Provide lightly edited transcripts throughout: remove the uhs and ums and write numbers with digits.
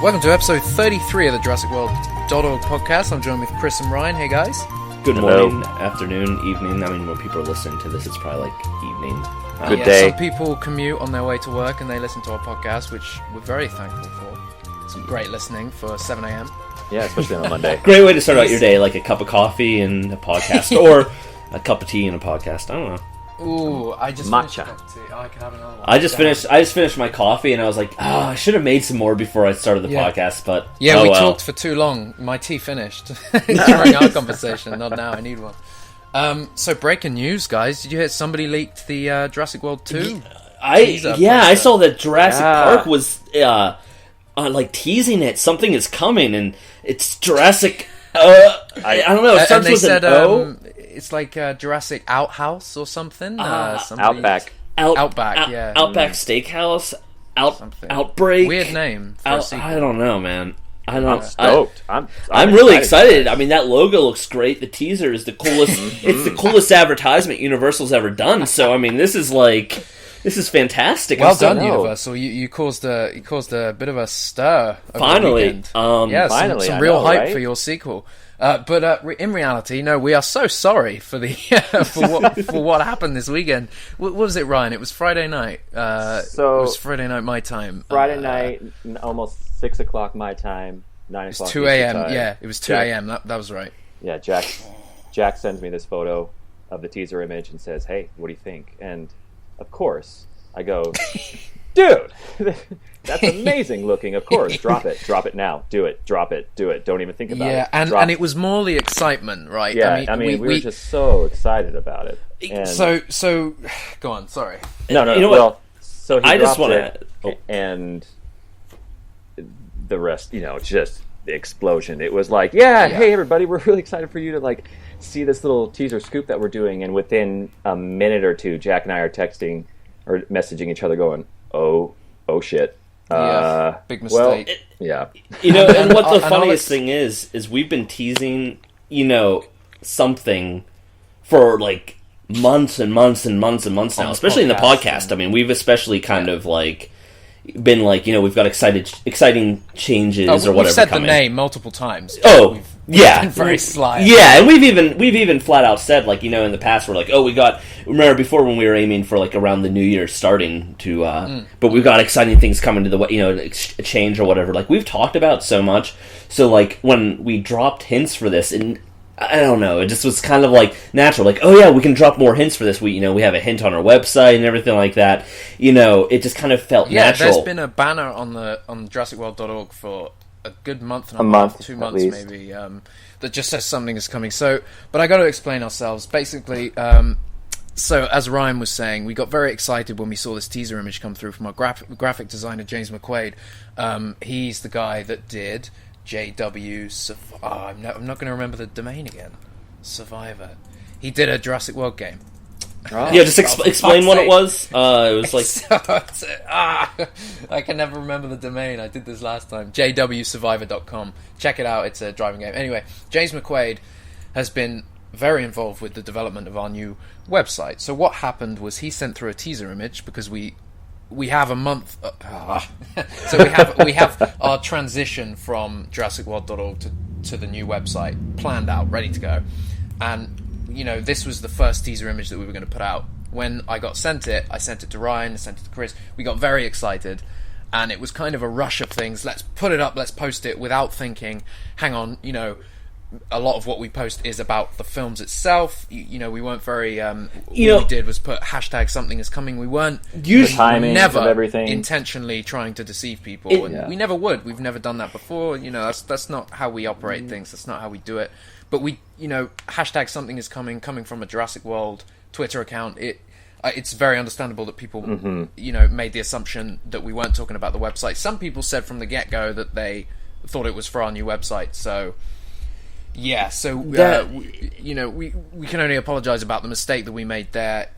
Welcome to episode 33 of the JurassicWorld.org podcast. I'm joined with Chris and Ryan. Hey, guys. Good morning, afternoon, evening. I mean, when people are listening to this, it's probably like evening. Good day. Some people commute on their way to work and they listen to our podcast, which we're very thankful for. Some great listening for 7 a.m. Yeah, especially on a Monday. Great way to start out your day, like a cup of coffee and a podcast, or a cup of tea and a podcast. I don't know. Ooh, I just Matcha. finished a cup of tea. Oh, I can have another one. I just finished my coffee, and I was like, I should have made some more before I started the podcast, but we talked for too long. My tea finished during our conversation. Not now. I need one. So breaking news, guys. Did you hear somebody leaked the Jurassic World 2? I saw that Jurassic Park was like teasing it. Something is coming, and it's Jurassic. I don't know. It starts with an O. It's like Jurassic Outhouse or something. Outback. Outback, yeah. Outback Steakhouse. Outbreak. Weird name for a sequel. I don't know, man. I'm stoked. I'm really excited. I mean, that logo looks great. The teaser is the coolest. It's the coolest advertisement Universal's ever done. So, I mean, this is fantastic. Well done, Universal. You caused a bit of a stir. Finally, finally, some real hype for your sequel. But in reality, no, we are so sorry for the for what happened this weekend. What was it, Ryan? It was Friday night. It was Friday night my time. Friday night, almost 6 o'clock my time. 9 o'clock. It was 2 a.m. Yeah, it was 2 a.m. That was right. Yeah, Jack sends me this photo of the teaser image and says, "Hey, what do you think?" And of course, I go, "Dude, that's amazing looking. Of course, drop it now. Do it. Drop it. Do it. Don't even think about it." Yeah, and it was more the excitement, right? Yeah, I mean, we were just so excited about it. And so, go on. Sorry. No. You know well, what? so he I just dropped want it, and the rest, just the explosion. It was like, hey everybody, we're really excited for you to like see this little teaser scoop that we're doing. And within a minute or two, Jack and I are texting or messaging each other, going, "Oh shit." Big mistake. Yeah. And what the funniest thing is we've been teasing, something for like months and months and months and months now, especially in the podcast. I mean, we've especially kind of like been like, we've got exciting changes or whatever. We've said coming. The name multiple times. We've been very sly. Yeah, and we've even flat out said, like, in the past, we're like, remember before when we were aiming for like around the new year starting to, but we've got exciting things coming to the way, a change or whatever. Like, we've talked about so much. So like when we dropped hints for this, and I don't know, it just was kind of like natural. Like, we can drop more hints for this. We we have a hint on our website and everything like that. It just kind of felt natural. There's been a banner on JurassicWorld.org for a good month and a month, 2 months maybe, that just says something is coming. So, but I got to explain ourselves. Basically, so as Ryan was saying, we got very excited when we saw this teaser image come through from our graphic designer James McQuaid. He's the guy that did JW. I'm not going to remember the domain again. Survivor. He did a Jurassic World game. Oh. Yeah, just explain what it was. It was like I can never remember the domain. I did this last time. jwsurvivor.com. Check it out. It's a driving game. Anyway, James McQuaid has been very involved with the development of our new website. So what happened was he sent through a teaser image because we have a month. So we have our transition from JurassicWorld.org to the new website planned out, ready to go, and this was the first teaser image that we were going to put out. When I got sent it, I sent it to Ryan, I sent it to Chris. We got very excited, and it was kind of a rush of things. Let's put it up, let's post it, without thinking, hang on, a lot of what we post is about the films itself. We weren't very... what we did was put hashtag something is coming. We weren't never everything intentionally trying to deceive people. We never would. We've never done that before. That's not how we operate things. That's not how we do it. But we, hashtag something is coming from a Jurassic World Twitter account. It's very understandable that people, made the assumption that we weren't talking about the website. Some people said from the get-go that they thought it was for our new website. So, yeah. So, we can only apologize about the mistake that we made there.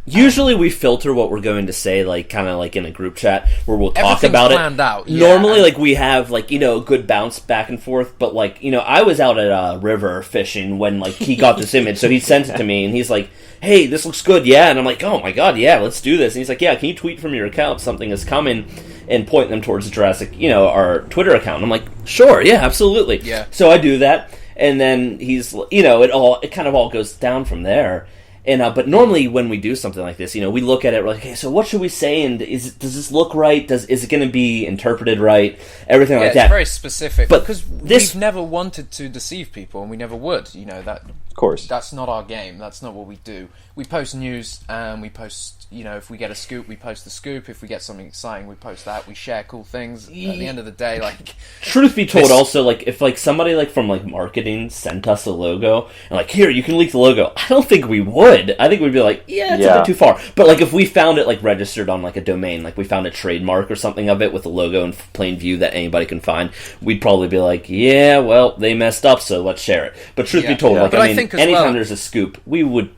Usually we filter what we're going to say, like, kind of like in a group chat where we'll talk about it. Planned out. Normally, like, we have, like, a good bounce back and forth, but, like, I was out at a river fishing when, like, he got this image, so he sent it to me, and he's like, hey, this looks good, yeah, and I'm like, oh my god, yeah, let's do this, and he's like, yeah, can you tweet from your account, something is coming, and point them towards Jurassic, our Twitter account. And I'm like, sure, yeah, absolutely. Yeah. So I do that, and then he's, it kind of all goes down from there. And but normally when we do something like this, we look at it, we're like, okay, so what should we say, and does this look right? Is it going to be interpreted right? Everything like that. It's very specific, but because we've never wanted to deceive people, and we never would. That, of course, that's not our game. That's not what we do. We post news, and we post. If we get a scoop, we post the scoop. If we get something exciting, we post that. We share cool things. At the end of the day, truth be told, also, if somebody from marketing sent us a logo and here, you can leak the logo, I don't think we would. I think we'd be like, it's a bit too far. But if we found it registered on a domain, we found a trademark or something of it with a logo in plain view that anybody can find, we'd probably be like, yeah, well, they messed up, so let's share it. But truth be told, anytime there's a scoop, we would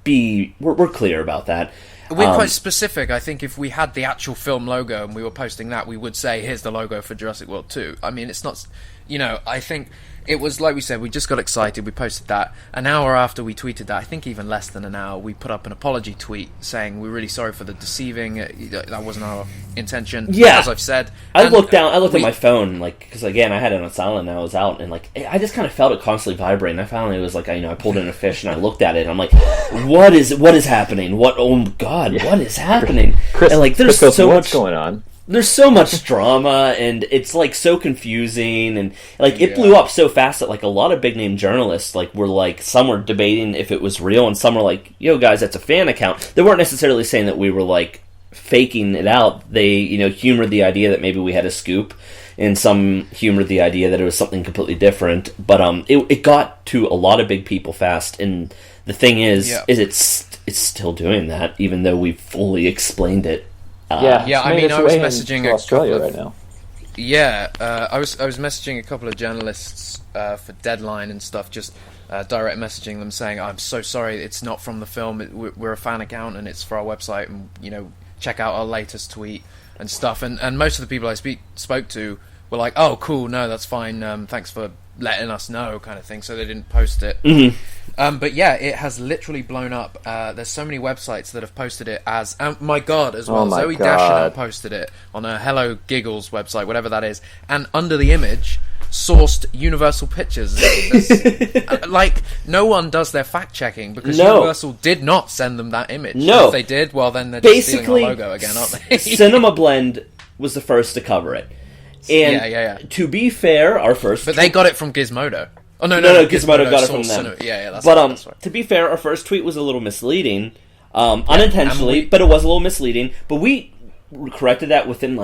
be we're clear about that. We're quite specific. I think if we had the actual film logo and we were posting that, we would say, here's the logo for Jurassic World 2. I mean, it's not... I think it was, like we said, we just got excited, we posted that. An hour after we tweeted that, I think even less than an hour, we put up an apology tweet saying, we're really sorry for the deceiving, that wasn't our intention, as I've said. I looked at my phone, because again, I had it on silent and I was out, and I just kind of felt it constantly vibrating. I finally was I pulled in a fish and I looked at it and I'm like, what is happening? Oh God, what is happening? Chris, and there's so what's much going on. There's so much drama, and it's so confusing, and it blew up so fast that a lot of big name journalists were some were debating if it was real, and some were like, "Yo, guys, that's a fan account." They weren't necessarily saying that we were faking it out. They humored the idea that maybe we had a scoop, and some humored the idea that it was something completely different. But it got to a lot of big people fast, and the thing is it's still doing that, even though we've fully explained it. I mean, I was messaging Australia right now. I was messaging a couple of journalists for Deadline and stuff, just direct messaging them saying, I'm so sorry, it's not from the film, we're a fan account and it's for our website, and check out our latest tweet and stuff. And most of the people I spoke to were like, oh cool, no, that's fine, thanks for letting us know, kind of thing, so they didn't post it. Mm-hmm. But yeah, it has literally blown up. There's so many websites that have posted it as... my God, as well. Zoe Deschanel posted it on her Hello Giggles website, whatever that is. And under the image, sourced Universal Pictures. No one does their fact-checking, because Universal did not send them that image. No. If they did, well, then they're just stealing our logo again, aren't they? Cinema Blend was the first to cover it. And to be fair, our first... But they got it from Gizmodo. Oh, no, Gizmodo got it from them. That's right. To be fair, our first tweet was a little misleading, unintentionally, but it was a little misleading. But we corrected that within,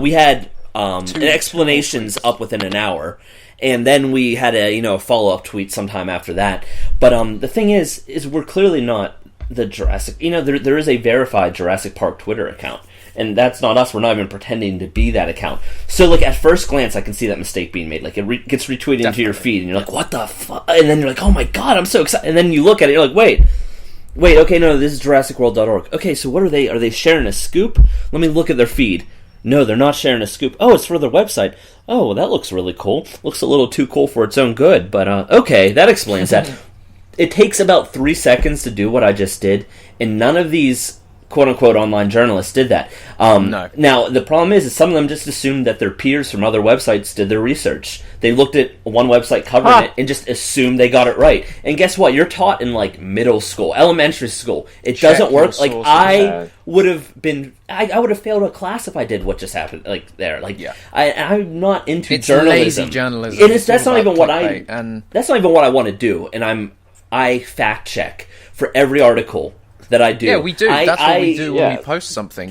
we had explanations up within an hour, and then we had a follow-up tweet sometime after that. But the thing is we're clearly not the Jurassic... there is a verified Jurassic Park Twitter account. And that's not us. We're not even pretending to be that account. So, at first glance, I can see that mistake being made. It gets retweeted into your feed, and you're like, what the fuck? And then you're like, oh my God, I'm so excited. And then you look at it, you're like, wait, okay, no, this is JurassicWorld.org. Okay, so what are they? Are they sharing a scoop? Let me look at their feed. No, they're not sharing a scoop. Oh, it's for their website. Oh, well, that looks really cool. Looks a little too cool for its own good, but okay, that explains that. It takes about 3 seconds to do what I just did, and none of these quote-unquote online journalists did that. No. Now, the problem is some of them just assumed that their peers from other websites did their research. They looked at one website covering it and just assumed they got it right. And guess what? You're taught in, middle school, elementary school. It doesn't work. I would have failed a class if I did what just happened, there. I'm not into journalism. It's lazy journalism. That's not even what I want to do. And I fact-check for every article that I do. Yeah, we do. That's what we do when we post something,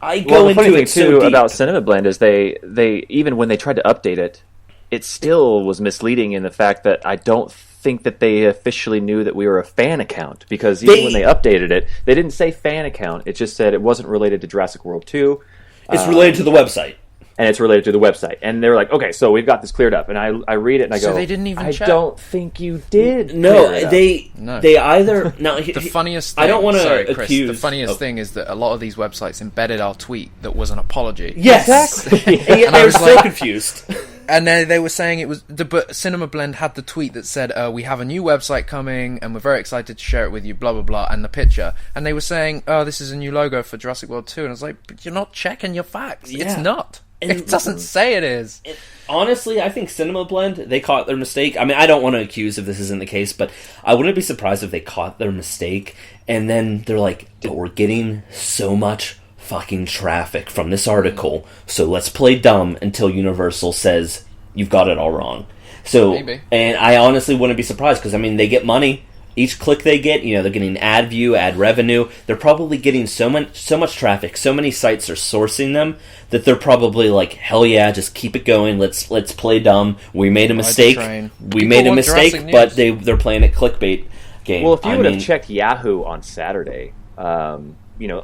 I go into it so deep. About Cinema Blend is they even when they tried to update it, it still was misleading in the fact that I don't think that they officially knew that we were a fan account, because even when they updated it, they didn't say fan account. It just said it wasn't related to Jurassic World 2. It's related to the website. And it's related to the website. And they're like, okay, so we've got this cleared up. And I read it and I go, so they didn't even check. I don't think you did. No, they either... Now, the funniest thing... I don't want to accuse... Chris, the funniest thing is that a lot of these websites embedded our tweet that was an apology. Yes! Exactly. And I was so confused. And then they were saying it was but Cinema Blend had the tweet that said, "We have a new website coming, and we're very excited to share it with you." Blah blah blah, and the picture. And they were saying, "Oh, this is a new logo for Jurassic World 2." And I was like, "But you're not checking your facts. Yeah. It's not. And it doesn't say it is." Honestly, I think Cinema Blend, they caught their mistake. I mean, I don't want to accuse if this isn't the case, but I wouldn't be surprised if they caught their mistake, and then they're like, "Oh, we're getting so much fucking traffic from this article, so let's play dumb until Universal says you've got it all wrong." So, Maybe. And I honestly wouldn't be surprised, because, I mean, they get money. Each click they get, they're getting ad view, ad revenue. They're probably getting so much traffic. So many sites are sourcing them that they're probably like, hell yeah, just keep it going. Let's play dumb. We made a mistake. We made a mistake, but they're playing a clickbait game. Well, if you would have checked Yahoo on Saturday, I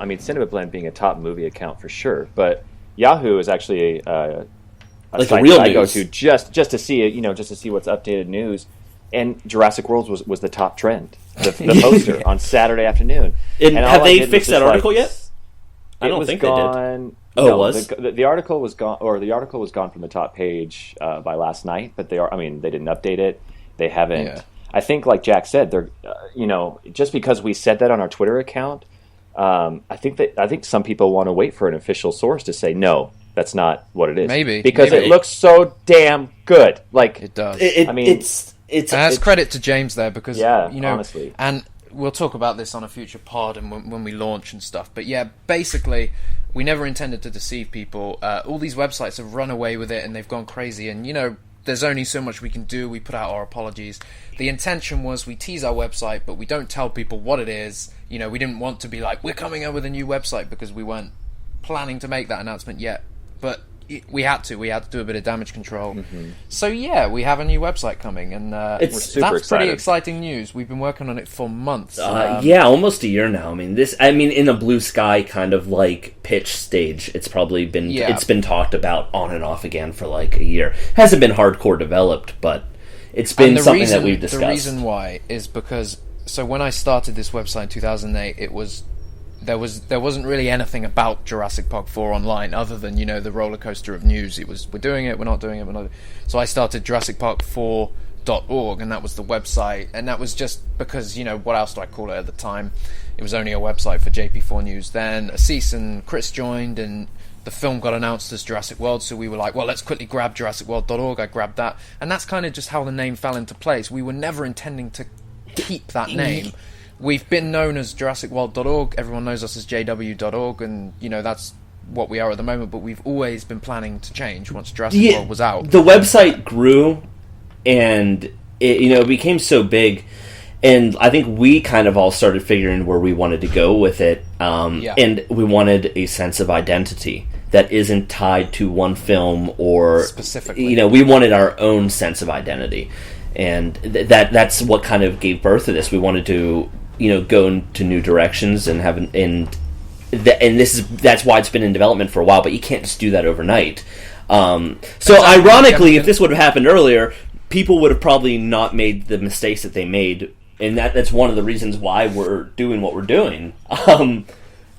mean, Cinema Blend being a top movie account for sure, but Yahoo is actually a like site a real that I go news. to just to see it, just to see what's updated news. And Jurassic World was the top trend, the poster on Saturday afternoon. And all have I they did was fixed just that article yet? I don't think they did. Oh, it was? The article was gone, or the article was gone from the top page by last night. But they didn't update it. They haven't. Yeah. I think, like Jack said, they're just because we said that on our Twitter account, I think some people want to wait for an official source to say no. That's not what it is. Maybe. Because it looks so damn good. Like It does. It's and that's credit to James there, because honestly. and we'll talk about this on a future pod and when we launch and stuff. But yeah, basically, we never intended to deceive people. All these websites have run away with it and they've gone crazy. And there's only so much we can do. We put out our apologies. The intention was we tease our website, but we don't tell people what it is. We didn't want to be like, we're coming up with a new website, because we weren't planning to make that announcement yet. But we had to do a bit of damage control. Mm-hmm. So yeah, we have a new website coming, and that's pretty exciting news. We've been working on it for months. Almost a year now. I mean, in a blue sky kind of like pitch stage, it's probably been it's been talked about on and off again for like a year. Hasn't been hardcore developed, but it's been something that we've discussed. The reason why is because when I started this website in 2008, there wasn't really anything about Jurassic Park 4 online other than the roller coaster of news. It was, we're doing it, we're not doing it, So I started JurassicPark4.org, and that was the website, and that was just because what else do I call it at the time? It was only a website for JP4 News. Then Assis and Chris joined, and the film got announced as Jurassic World, so we were like, well, let's quickly grab JurassicWorld.org. I grabbed that, and that's kind of just how the name fell into place. We were never intending to keep that name. We've been known as JurassicWorld.org. Everyone knows us as JW.org, and that's what we are at the moment. But we've always been planning to change once Jurassic World was out. The website grew, and it became so big, and I think we kind of all started figuring where we wanted to go with it. And we wanted a sense of identity that isn't tied to one film or specifically. We wanted our own sense of identity, and that's what kind of gave birth to this. We wanted to go into new directions and that's why it's been in development for a while, but you can't just do that overnight. So ironically, if this would have happened earlier, people would have probably not made the mistakes that they made, and that's one of the reasons why we're doing what we're doing.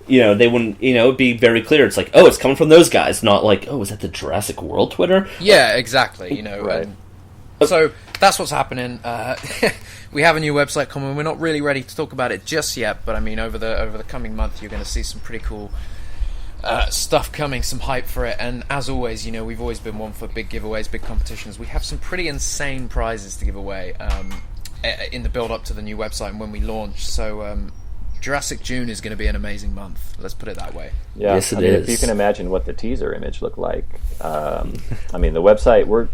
They wouldn't, it'd be very clear. It's like, oh, it's coming from those guys, not like, oh, is that the Jurassic World Twitter? Yeah, exactly. Right. So that's what's happening. We have a new website coming. We're not really ready to talk about it just yet, but I mean, over the coming month, you're going to see some pretty cool stuff coming, some hype for it. And as always, we've always been one for big giveaways, big competitions. We have some pretty insane prizes to give away in the build up to the new website and when we launch. So Jurassic June is going to be an amazing month. Let's put it that way. Yeah, yes, it is. If you can imagine what the teaser image looked like. The website,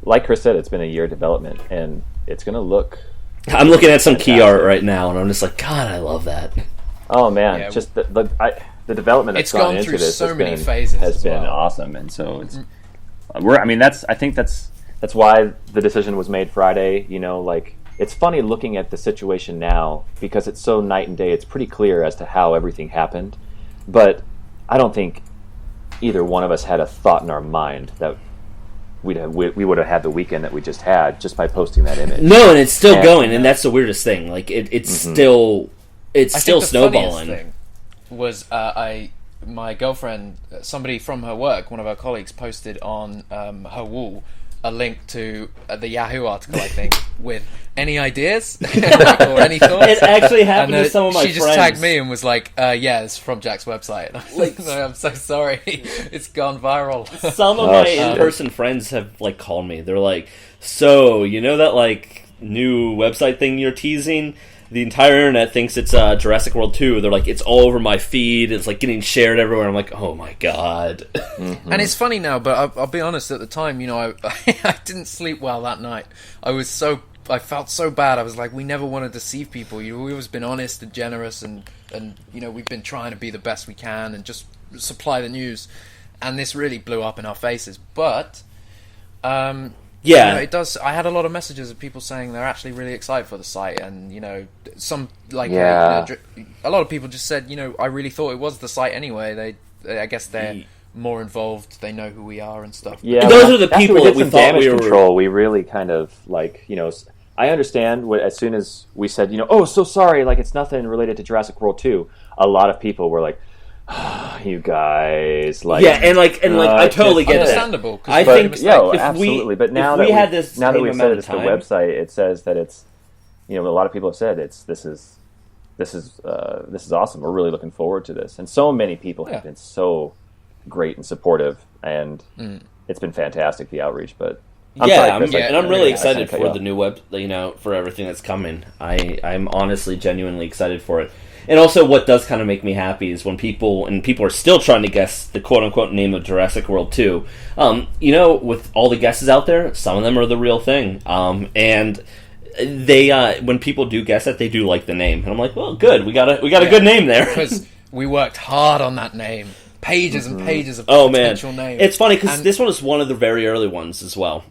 like Chris said, it's been a year development, and it's going to look... I'm looking at some key art right now, and I'm just like, God, I love that. Oh man, just the development that's gone into this so many phases has been awesome, and so it's I think that's why the decision was made Friday. It's funny looking at the situation now because it's so night and day. It's pretty clear as to how everything happened, but I don't think either one of us had a thought in our mind that we would have had the weekend that we just had just by posting that image. No, and it's still going, and that's the weirdest thing. Like it's still I think the snowballing. Thing was I my girlfriend, somebody from her work, one of her colleagues, posted on her wall a link to the Yahoo article, I think, with any ideas or any thoughts. It actually happened to some of my friends. She just tagged me and was like, yeah, it's from Jack's website. And I was like, no, I'm so sorry. It's gone viral. Some of my in-person friends have, like, called me. They're like, so, you know that, like, new website thing you're teasing? The entire internet thinks it's Jurassic World 2. They're like, it's all over my feed. It's like getting shared everywhere. I'm like, oh my god. Mm-hmm. And it's funny now, but I'll be honest. At the time, you know, I didn't sleep well that night. I felt so bad. I was like, we never want to deceive people. You know, we've always been honest and generous, and you know, we've been trying to be the best we can and just supply the news. And this really blew up in our faces. But yeah, you know, it does. I had a lot of messages of people saying they're actually really excited for the site, and you know, some like a lot of people just said, you know, I really thought it was the site anyway. I guess they're more involved. They know who we are and stuff. Yeah, those are the people that we thought damage we were. Control. We really kind of like, you know. I understand as soon as we said, you know, oh, so sorry, like it's nothing related to Jurassic World 2. A lot of people were like, you guys, like, yeah, and I totally get understandable. I think, absolutely. But now that we said it's the website, it says that it's, you know, a lot of people have said this is awesome. We're really looking forward to this, and so many people have been so great and supportive, and it's been fantastic, the outreach. But I'm really excited for the new web, you know, for everything that's coming. I'm honestly genuinely excited for it. And also, what does kind of make me happy is when people are still trying to guess the quote-unquote name of Jurassic World 2. You know, with all the guesses out there, some of them are the real thing. And they, when people do guess it, they do like the name. And I'm like, well, good, we got a good name there. Because we worked hard on that name. Pages and pages of potential names. It's funny, because this one is one of the very early ones as well.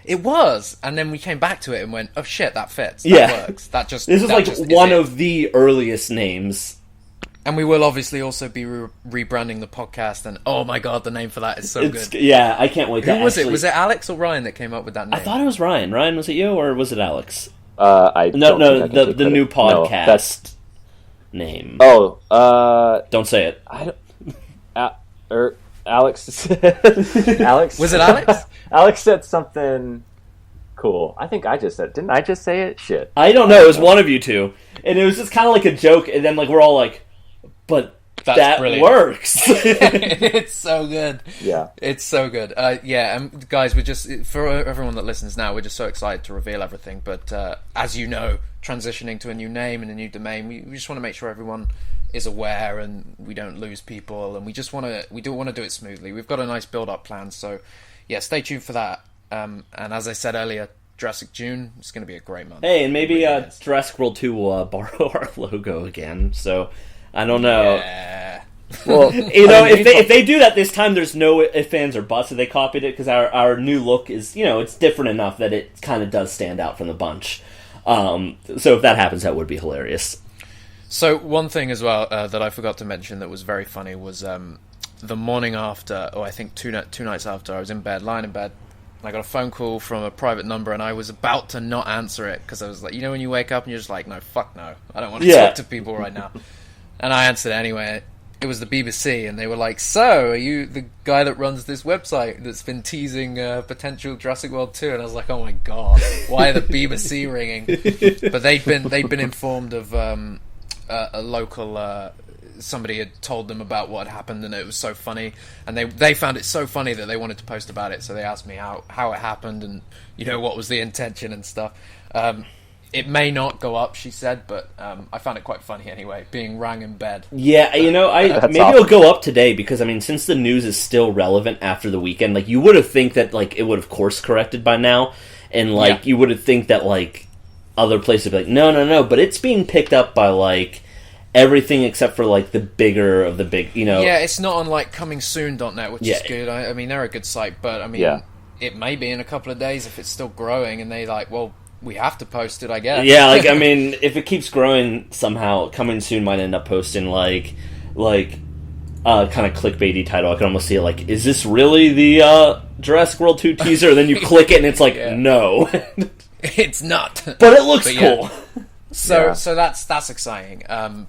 It was, and then we came back to it and went, "Oh shit, that fits. That works. This is like one of the earliest names." And we will obviously also be rebranding the podcast. And oh my god, the name for that is so good. Yeah, I can't wait. Who was it? Was it Alex or Ryan that came up with that name? I thought it was Ryan. Ryan, was it you or was it Alex? The new podcast name. Oh, don't say it. I don't. Alex. Alex. Was it Alex? Alex said something cool. I think I just said. Didn't I just say it? Shit. I don't know. It was one of you two, and it was just kind of like a joke. And then like we're all like, "But that works." It's so good. Yeah, it's so good. And guys, we're just for everyone that listens now, we're just so excited to reveal everything. But as you know, transitioning to a new name and a new domain, we just want to make sure everyone is aware and we don't lose people, and we do want to do it smoothly. We've got a nice build-up plan, so yeah, stay tuned for that. And as I said earlier, Jurassic June is going to be a great month. Hey, and maybe really Jurassic World 2 will borrow our logo again, so I don't know. Yeah. Well, you know, if they do that this time, there's no ifs, ands, or buts that they copied it, because our new look is, you know, it's different enough that it kind of does stand out from the bunch. So if that happens, that would be hilarious. So one thing as well that I forgot to mention that was very funny was the morning after, or I think two nights after, I was lying in bed, and I got a phone call from a private number, and I was about to not answer it, because I was like, you know when you wake up and you're just like, no, fuck no, I don't want to talk to people right now. And I answered it anyway. It was the BBC, and they were like, so, are you the guy that runs this website that's been teasing potential Jurassic World 2? And I was like, oh my god, why are the BBC ringing? But they'd been informed of a local somebody had told them about what had happened, and it was so funny, and they found it so funny that they wanted to post about it. So they asked me how it happened, and you know what was the intention and stuff. It may not go up, she said, but I found it quite funny anyway, being rang in bed. Yeah, you know, maybe it'll go up today, because I mean, since the news is still relevant after the weekend, like you would have think that like it would have course corrected by now, and like you would have think that like other places would be like, no, but it's being picked up by like everything except for like the bigger of the big, you know. Yeah, it's not on like comingsoon.net, which is good. I mean, they're a good site, but I mean, it may be in a couple of days if it's still growing, and they like, well, we have to post it, I guess. Yeah, like I mean, if it keeps growing somehow, Coming Soon might end up posting like kind of clickbaity title. I can almost see it like, is this really the Jurassic World 2 teaser? And then you click it and it's like, no. It's not. But it looks cool. So that's exciting.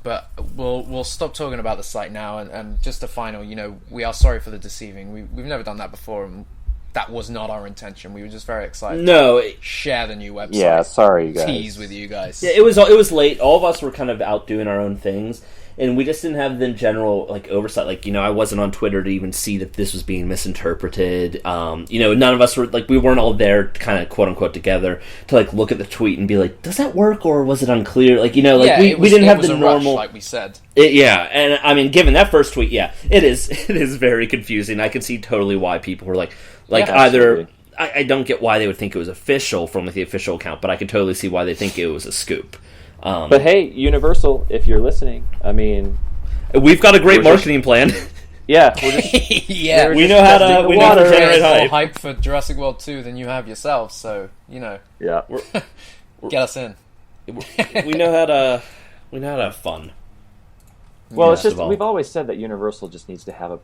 But we'll stop talking about the site now, and just a final. We are sorry for the deceiving. We've never done that before, and that was not our intention. We were just very excited. to share the new website. Yeah, sorry, you guys. Tease with you guys. Yeah, it was late. All of us were kind of out doing our own things, and we just didn't have the general oversight. I wasn't on Twitter to even see that this was being misinterpreted. None of us were we weren't all there, kind of quote unquote together to look at the tweet and be like, does that work or was it unclear? We didn't have the normal. Rush, like we said. And I mean, given that first tweet, it is very confusing. I can see totally why people were either. I don't get why they would think it was official from the official account, but I can totally see why they think it was a scoop. But hey, Universal, if you're listening, I mean, we've got a great marketing plan. Yeah, we know how to generate more hype for Jurassic World 2 than you have yourself. So yeah, get us in. we know how to have fun. Well, it's just we've always said that Universal just needs to have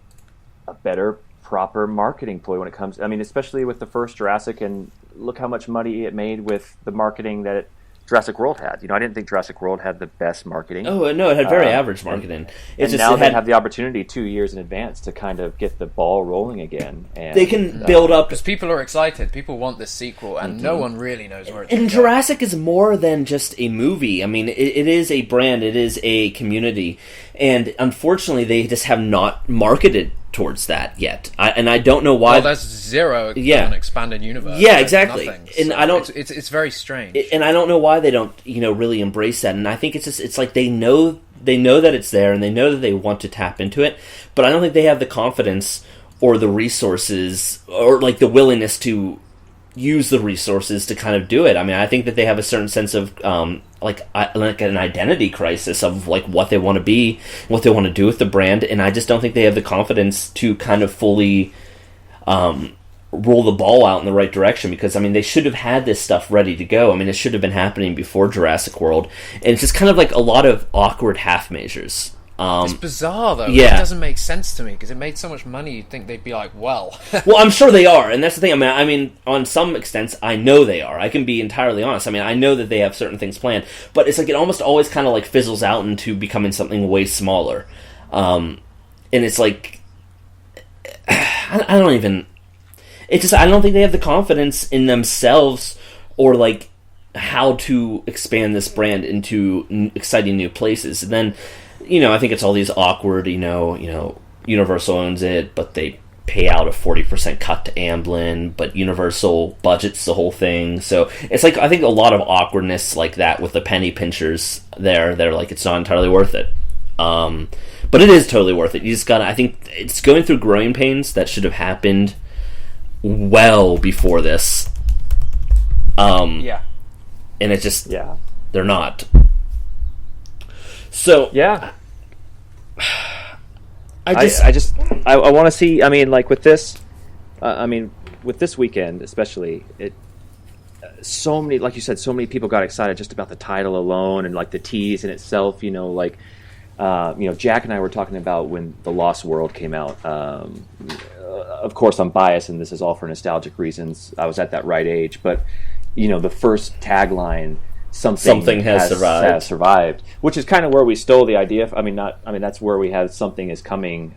a better, proper marketing ploy when it comes. I mean, especially with the first Jurassic, and look how much money it made with the marketing that Jurassic World had. I didn't think Jurassic World had the best marketing. Oh, no, it had very average marketing. And now they have the opportunity 2 years in advance to kind of get the ball rolling again. And they can build up. Because people are excited. People want this sequel, and no one really knows where it's going. And Jurassic is more than just a movie. I mean, it is a brand. It is a community. And unfortunately, they just have not marketed towards that yet. I don't know why. Well, there's zero an expanded universe. Yeah, exactly. Nothing. And so I don't. It's very strange. And I don't know why they don't, really embrace that. And I think it's like they know that it's there, and they know that they want to tap into it. But I don't think they have the confidence or the resources or the willingness to use the resources to kind of do it. I mean, I think that they have a certain sense of an identity crisis of what they want to be, what they want to do with the brand, and I just don't think they have the confidence to kind of fully roll the ball out in the right direction, because I mean, they should have had this stuff ready to go. I mean, it should have been happening before Jurassic World, and it's just kind of a lot of awkward half measures. It's bizarre, though. Yeah. It doesn't make sense to me, because it made so much money, you'd think they'd be well, I'm sure they are, and that's the thing. I mean, on some extents, I know they are. I can be entirely honest. I mean, I know that they have certain things planned, but it's it almost always kind of fizzles out into becoming something way smaller. And it's I don't even... It's just, I don't think they have the confidence in themselves or how to expand this brand into exciting new places. And then, I think it's all these awkward, Universal owns it, but they pay out a 40% cut to Amblin, but Universal budgets the whole thing. So it's I think a lot of awkwardness like that with the penny pinchers there. They're it's not entirely worth it. But it is totally worth it. You just gotta, I think it's going through growing pains that should have happened well before this. And it just, they're not. So I want to see. I mean, with this, with this weekend especially, so many, like you said, so many people got excited just about the title alone and the tease in itself. Jack and I were talking about when The Lost World came out. Of course, I'm biased, and this is all for nostalgic reasons. I was at that right age, but the first tagline. Something has survived, which is kind of where we stole the idea. That's where we had something is coming.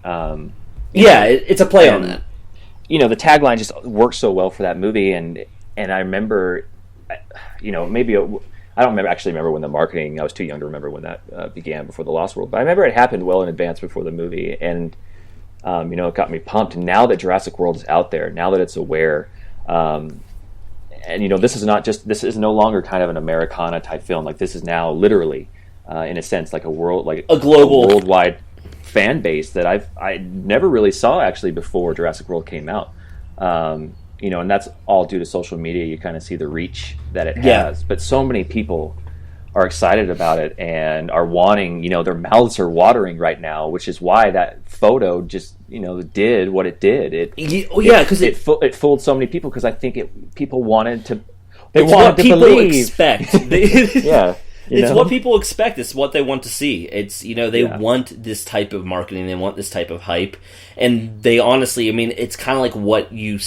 It's a play on that. The tagline just works so well for that movie, and I remember, maybe I don't remember when the marketing. I was too young to remember when that began before The Lost World, but I remember it happened well in advance before the movie, and it got me pumped. And now that Jurassic World is out there, now that it's aware. And this is no longer kind of an Americana type film. This is now literally, in a sense, a world, a global, worldwide fan base that I never really saw actually before Jurassic World came out. And that's all due to social media. You kind of see the reach that it has. But so many people are excited about it and are wanting. Their mouths are watering right now, which is why that photo just did what it did. Because it fooled so many people, because I think people wanted to. They wanted to believe. Expect. It's what people expect. It's what they want to see. It's they want this type of marketing. They want this type of hype, and they honestly, it's kind of what you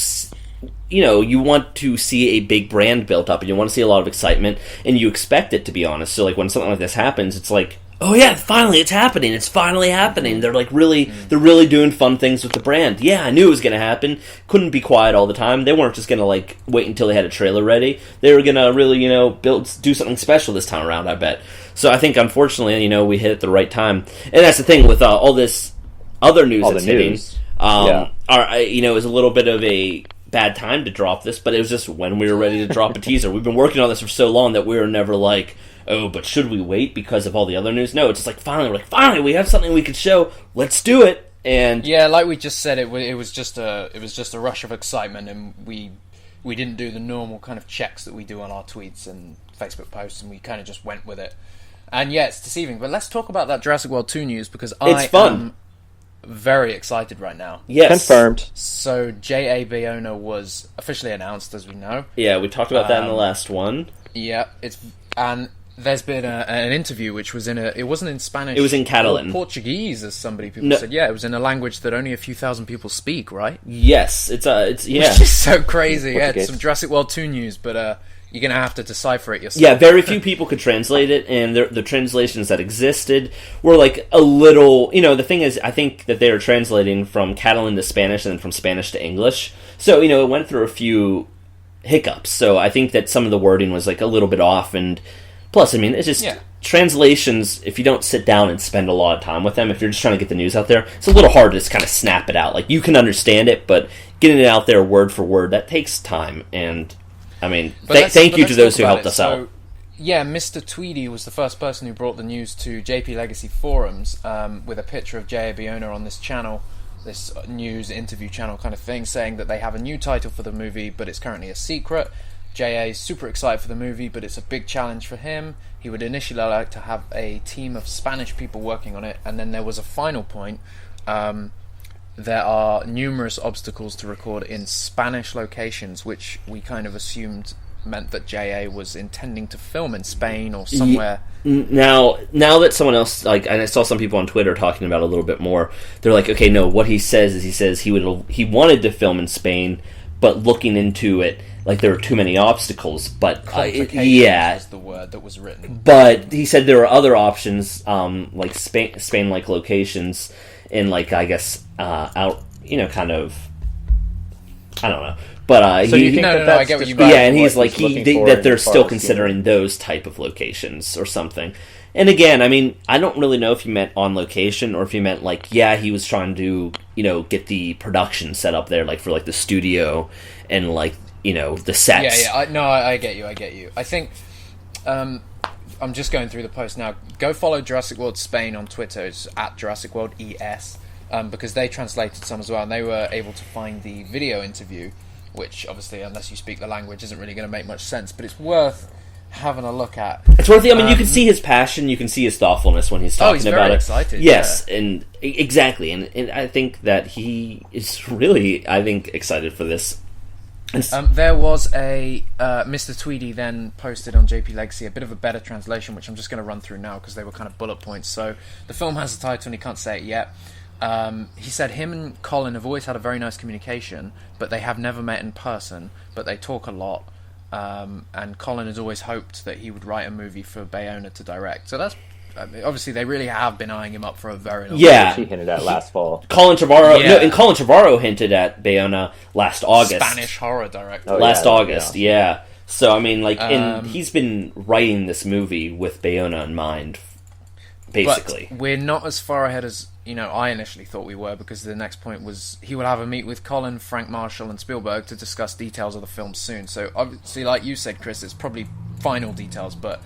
you want to see a big brand built up, and you want to see a lot of excitement, and you expect it, to be honest. So, like, when something like this happens, it's like, oh yeah, finally it's happening. It's finally happening. They're like they're really doing fun things with the brand. Yeah, I knew it was going to happen. Couldn't be quiet all the time. They weren't just going to like wait until they had a trailer ready. They were going to really, do something special this time around, I bet. So I think, unfortunately, we hit at the right time. And that's the thing with all this other news that's hitting. Is a little bit of a bad time to drop this, but it was just when we were ready to drop a teaser. We've been working on this for so long that we were never like, oh, but should we wait because of all the other news? No, it's just like, finally, we have something we could show. Let's do it. And yeah, like we just said, it was just a rush of excitement, and we didn't do the normal kind of checks that we do on our tweets and Facebook posts, and we kind of just went with it. And yeah, it's deceiving. But let's talk about that Jurassic World 2 news, because I am very excited right now. Yes. Confirmed. So J.A. Bayona was officially announced, as we know. Yeah, we talked about that in the last one. Yeah, and there's been an interview which was it wasn't in Spanish. It was in Catalan. Or Portuguese, as people said. Yeah, it was in a language that only a few thousand people speak, right? Yes, it's yeah. Which is so crazy. Yeah, it's some Jurassic World 2 news, but you're going to have to decipher it yourself. Yeah, very few people could translate it, and the translations that existed were like a little... the thing is, I think that they were translating from Catalan to Spanish and then from Spanish to English. So, it went through a few hiccups. So I think that some of the wording was like a little bit off, and plus, it's just... Yeah. Translations, if you don't sit down and spend a lot of time with them, if you're just trying to get the news out there, it's a little hard to just kind of snap it out. Like, you can understand it, but getting it out there word for word, that takes time, and... thank you to those who helped us out. Yeah, Mr. Tweedy was the first person who brought the news to JP Legacy Forums with a picture of J.A. Bayona on this channel, this news interview channel kind of thing, saying that they have a new title for the movie, but it's currently a secret. J.A. is super excited for the movie, but it's a big challenge for him. He would initially like to have a team of Spanish people working on it, and then there was a final point. There are numerous obstacles to record in Spanish locations, which we kind of assumed meant that J.A. was intending to film in Spain or somewhere. Now that someone else, and I saw some people on Twitter talking about it a little bit more, they're like, okay, no, what he says is he wanted to film in Spain, but looking into it, like there were too many obstacles. But was the word that was written. But he said there were other options, like Spain-like locations. In I guess out kind of I don't know, but so you think I get what you mean. Yeah, and he's like that they're still considering those type of locations or something. And again, I don't really know if he meant on location or if he meant he was trying to get the production set up there for the studio and the sets. Yeah, I get you. I think I'm just going through the post now. Go follow Jurassic World Spain on Twitter. It's at Jurassic World ES, because they translated some as well, and they were able to find the video interview, which obviously, unless you speak the language, isn't really going to make much sense, but it's worth having a look at. It's worth it. You can see his passion, you can see his thoughtfulness when he's talking about it. He's very excited. Yes, yeah. And exactly, and I think that he is really, excited for this. There was a Mr. Tweedy then posted on JP Legacy a bit of a better translation, which I'm just going to run through now because they were kind of bullet points. So the film has a title and he can't say it yet. He said him and Colin have always had a very nice communication, but they have never met in person, but they talk a lot. And Colin has always hoped that he would write a movie for Bayona to direct. So that's obviously they really have been eyeing him up for a very long time. He hinted at last fall. Colin Trevorrow hinted at Bayona last August. Spanish horror director. August, yeah. So and he's been writing this movie with Bayona in mind, basically. But we're not as far ahead as I initially thought we were, because the next point was he will have a meet with Colin, Frank Marshall, and Spielberg to discuss details of the film soon. So obviously, like you said, Chris, it's probably final details, but.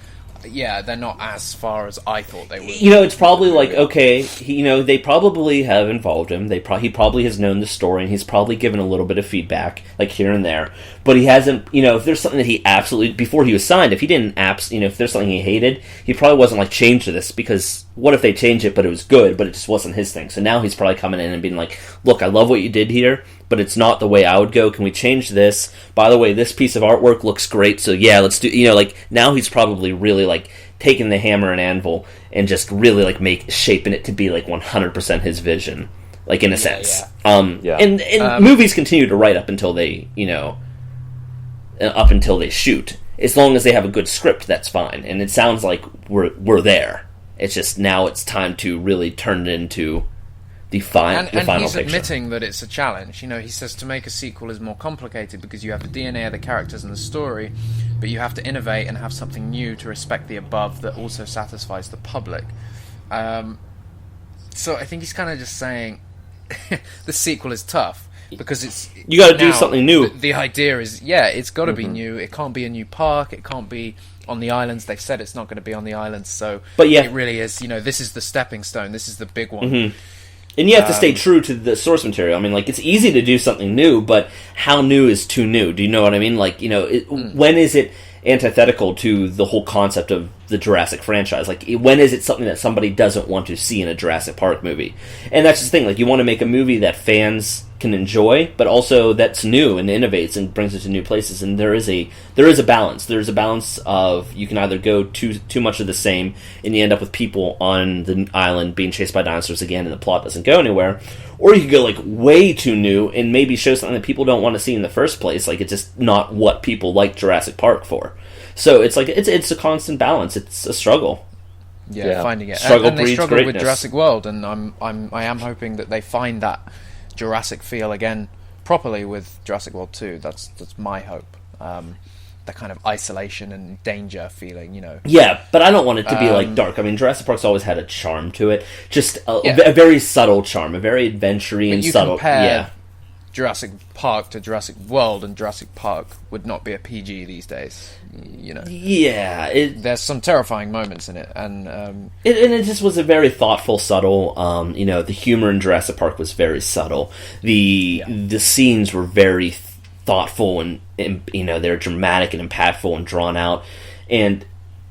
Yeah, they're not as far as I thought they would. It's probably they probably have involved him. He probably has known the story, and he's probably given a little bit of feedback, here and there. But he hasn't, if there's something that he absolutely, before he was signed, if he didn't, if there's something he hated, he probably wasn't change to this, because what if they change it, but it was good, but it just wasn't his thing. So now he's probably coming in and being like, look, I love what you did here, but it's not the way I would go. Can we change this? By the way, this piece of artwork looks great, so yeah, let's do, now he's probably really, taking the hammer and anvil and just really, shaping it to be, 100% his vision. like in a sense. Yeah. And movies continue to write up until they, up until they shoot. As long as they have a good script, that's fine. And it sounds like we're there. It's just now it's time to really turn it into the final picture. And he's admitting that it's a challenge. He says to make a sequel is more complicated because you have the DNA of the characters and the story, but you have to innovate and have something new to respect the above that also satisfies the public. So I think he's kind of just saying the sequel is tough because you got to do something new. The idea is, it's got to be new. It can't be a new park. It can't be on the islands. They've said it's not going to be on the islands. So, it really is. This is the stepping stone. This is the big one. Mm-hmm. And you have to stay true to the source material. I mean, like, it's easy to do something new, but how new is too new? Do you know what I mean? Like, when is it antithetical to the whole concept of the Jurassic franchise? Like, when is it something that somebody doesn't want to see in a Jurassic Park movie? And that's the thing. Like, you want to make a movie that fans can enjoy, but also that's new and innovates and brings it to new places. And there is a balance. There's a balance of you can either go too much of the same, and you end up with people on the island being chased by dinosaurs again, and the plot doesn't go anywhere, or you can go like way too new and maybe show something that people don't want to see in the first place. Like, it's just not what people like Jurassic Park for. So it's like it's a constant balance. It's a struggle. Yeah, finding it. Struggle and they breeds struggled greatness. with Jurassic World, and I am hoping that they find that Jurassic feel again properly with Jurassic World 2. That's my hope. The kind of isolation and danger feeling, Yeah, but I don't want it to be like dark. I mean, Jurassic Park's always had a charm to it, just a very subtle charm, a very adventure-y and subtle. Compare Jurassic Park to Jurassic World, and Jurassic Park would not be a PG these days. Yeah, there's some terrifying moments in it, and it just was a very thoughtful, subtle. The humor in Jurassic Park was very subtle. The scenes were very thoughtful, and they're dramatic and impactful and drawn out, and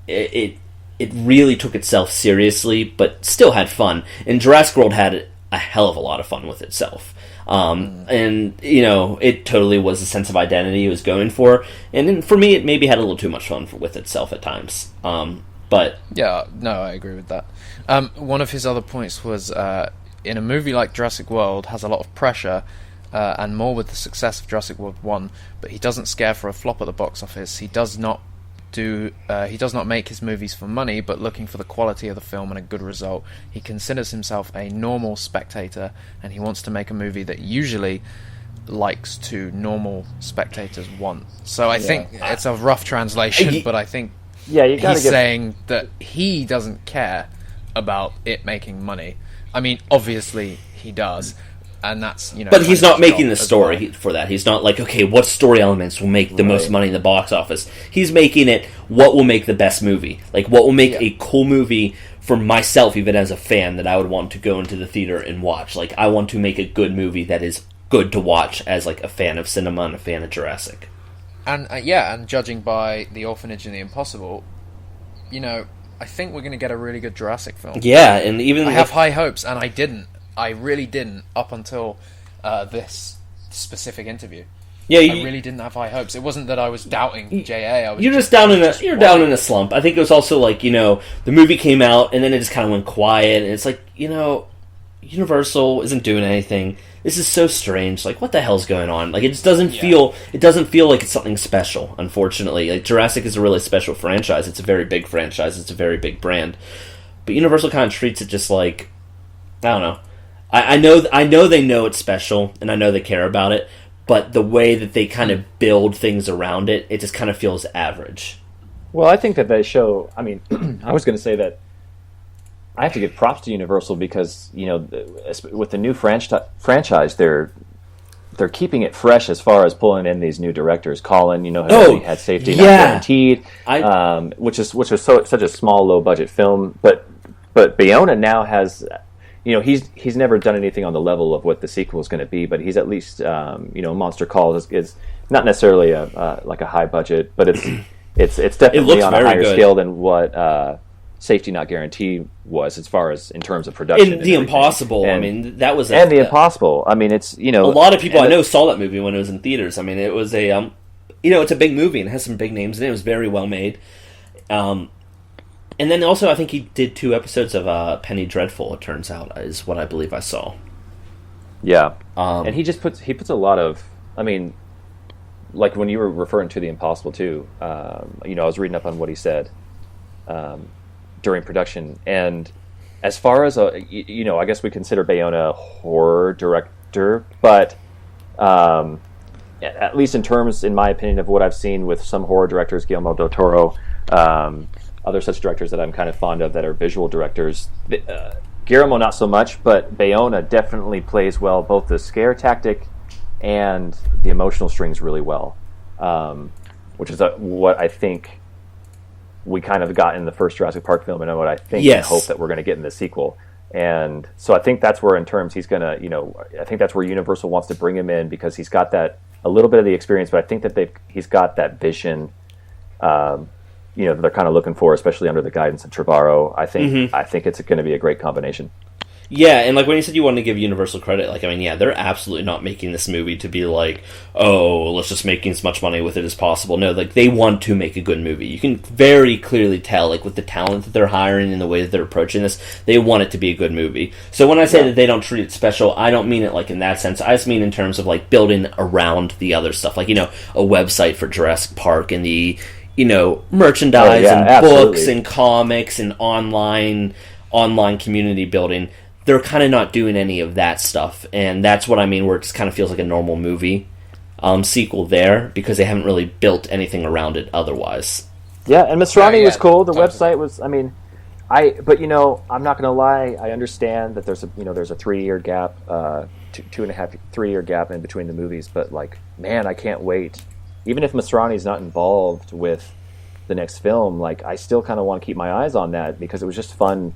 it really took itself seriously, but still had fun. And Jurassic World had a hell of a lot of fun with itself. And it totally was a sense of identity it was going for, and then for me, it maybe had a little too much fun with itself at times. But I agree with that. One of his other points was in a movie like Jurassic World has a lot of pressure, and more with the success of Jurassic World 1, but he doesn't scare for a flop at the box office. He does not make his movies for money, but looking for the quality of the film and a good result. He considers himself a normal spectator, and he wants to make a movie that usually likes to normal spectators want. So I think it's a rough translation, but I think he's saying that he doesn't care about it making money. I mean, obviously he does. And that's, but he's not making the story for that. He's not like, okay, what story elements will make the most money in the box office? He's making it what will make the best movie. Like, what will make a cool movie for myself, even as a fan, that I would want to go into the theater and watch. Like, I want to make a good movie that is good to watch as, like, a fan of cinema and a fan of Jurassic. And, and judging by The Orphanage and The Impossible, I think we're going to get a really good Jurassic film. Yeah, and even... I have high hopes, and I really didn't up until this specific interview. Yeah, I really didn't have high hopes. It wasn't that I was doubting JA. You're just down in a slump. I think it was also like the movie came out and then it just kind of went quiet, and it's like Universal isn't doing anything. This is so strange. Like, what the hell's going on? Like, it just doesn't feel. It doesn't feel like it's something special. Unfortunately, like Jurassic is a really special franchise. It's a very big franchise. It's a very big brand, but Universal kind of treats it just like, I don't know. I know they know it's special, and I know they care about it, but the way that they kind of build things around it, it just kind of feels average. Well, I think that they show... I mean, I was going to say that I have to give props to Universal because, with the new franchise, they're keeping it fresh as far as pulling in these new directors. Colin, had Safety Not Guaranteed, which was such a small, low-budget film, but Bayona now has... he's never done anything on the level of what the sequel is going to be, but he's at least, Monster Calls is not necessarily like a high budget, but it's definitely on a higher scale than what Safety Not Guaranteed was, as far as in terms of production. And The Impossible, that was The Impossible. I mean, it's a lot of people I know saw that movie when it was in theaters. I mean, it was a it's a big movie and it has some big names in it. It was very well made. And then also, I think he did 2 episodes of Penny Dreadful, it turns out, is what I believe I saw. Yeah, and he puts a lot of. I mean, like when you were referring to The Impossible too. I was reading up on what he said during production, and as far as I guess we consider Bayona a horror director, but at least in my opinion, of what I've seen with some horror directors, Guillermo del Toro, other such directors that I'm kind of fond of that are visual directors. Guillermo not so much, but Bayona definitely plays well both the scare tactic and the emotional strings really well, which is what I think we kind of got in the first Jurassic Park film, and what I think and hope that we're going to get in the sequel. And so I think that's where, in terms, he's going to, I think that's where Universal wants to bring him in, because he's got that a little bit of the experience, but I think that he's got that vision, that they're kind of looking for, especially under the guidance of Trevorrow. I think it's going to be a great combination. Yeah, and like when you said you wanted to give Universal credit, like, I mean, yeah, they're absolutely not making this movie to be like, oh, let's just make as much money with it as possible. No, like, they want to make a good movie. You can very clearly tell, like, with the talent that they're hiring and the way that they're approaching this, they want it to be a good movie. So when I say that they don't treat it special, I don't mean it like in that sense. I just mean in terms of like building around the other stuff, like, a website for Jurassic Park and the merchandise and books and comics and online community building. They're kind of not doing any of that stuff, and that's what I mean, where it just kind of feels like a normal movie sequel there, because they haven't really built anything around it otherwise. Yeah, and Masrani was cool. The website was, I mean, but I'm not going to lie. I understand that there's a 3-year gap, 2.5-3-year gap in between the movies, but like, man, I can't wait. Even if Masrani's not involved with the next film, like, I still kind of want to keep my eyes on that, because it was just fun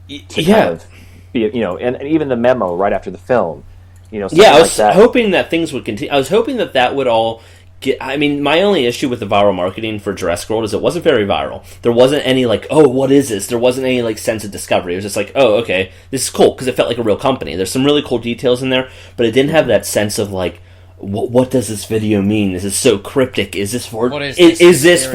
to kind of be, and even the memo right after the film, I was hoping that things would continue. I was hoping that would all get. I mean, my only issue with the viral marketing for Jurassic World is it wasn't very viral. There wasn't any like, oh, what is this? There wasn't any like sense of discovery. It was just like, oh, okay, this is cool, because it felt like a real company. There's some really cool details in there, but it didn't have that sense of like, what does this video mean? This is so cryptic. Is this for? Is this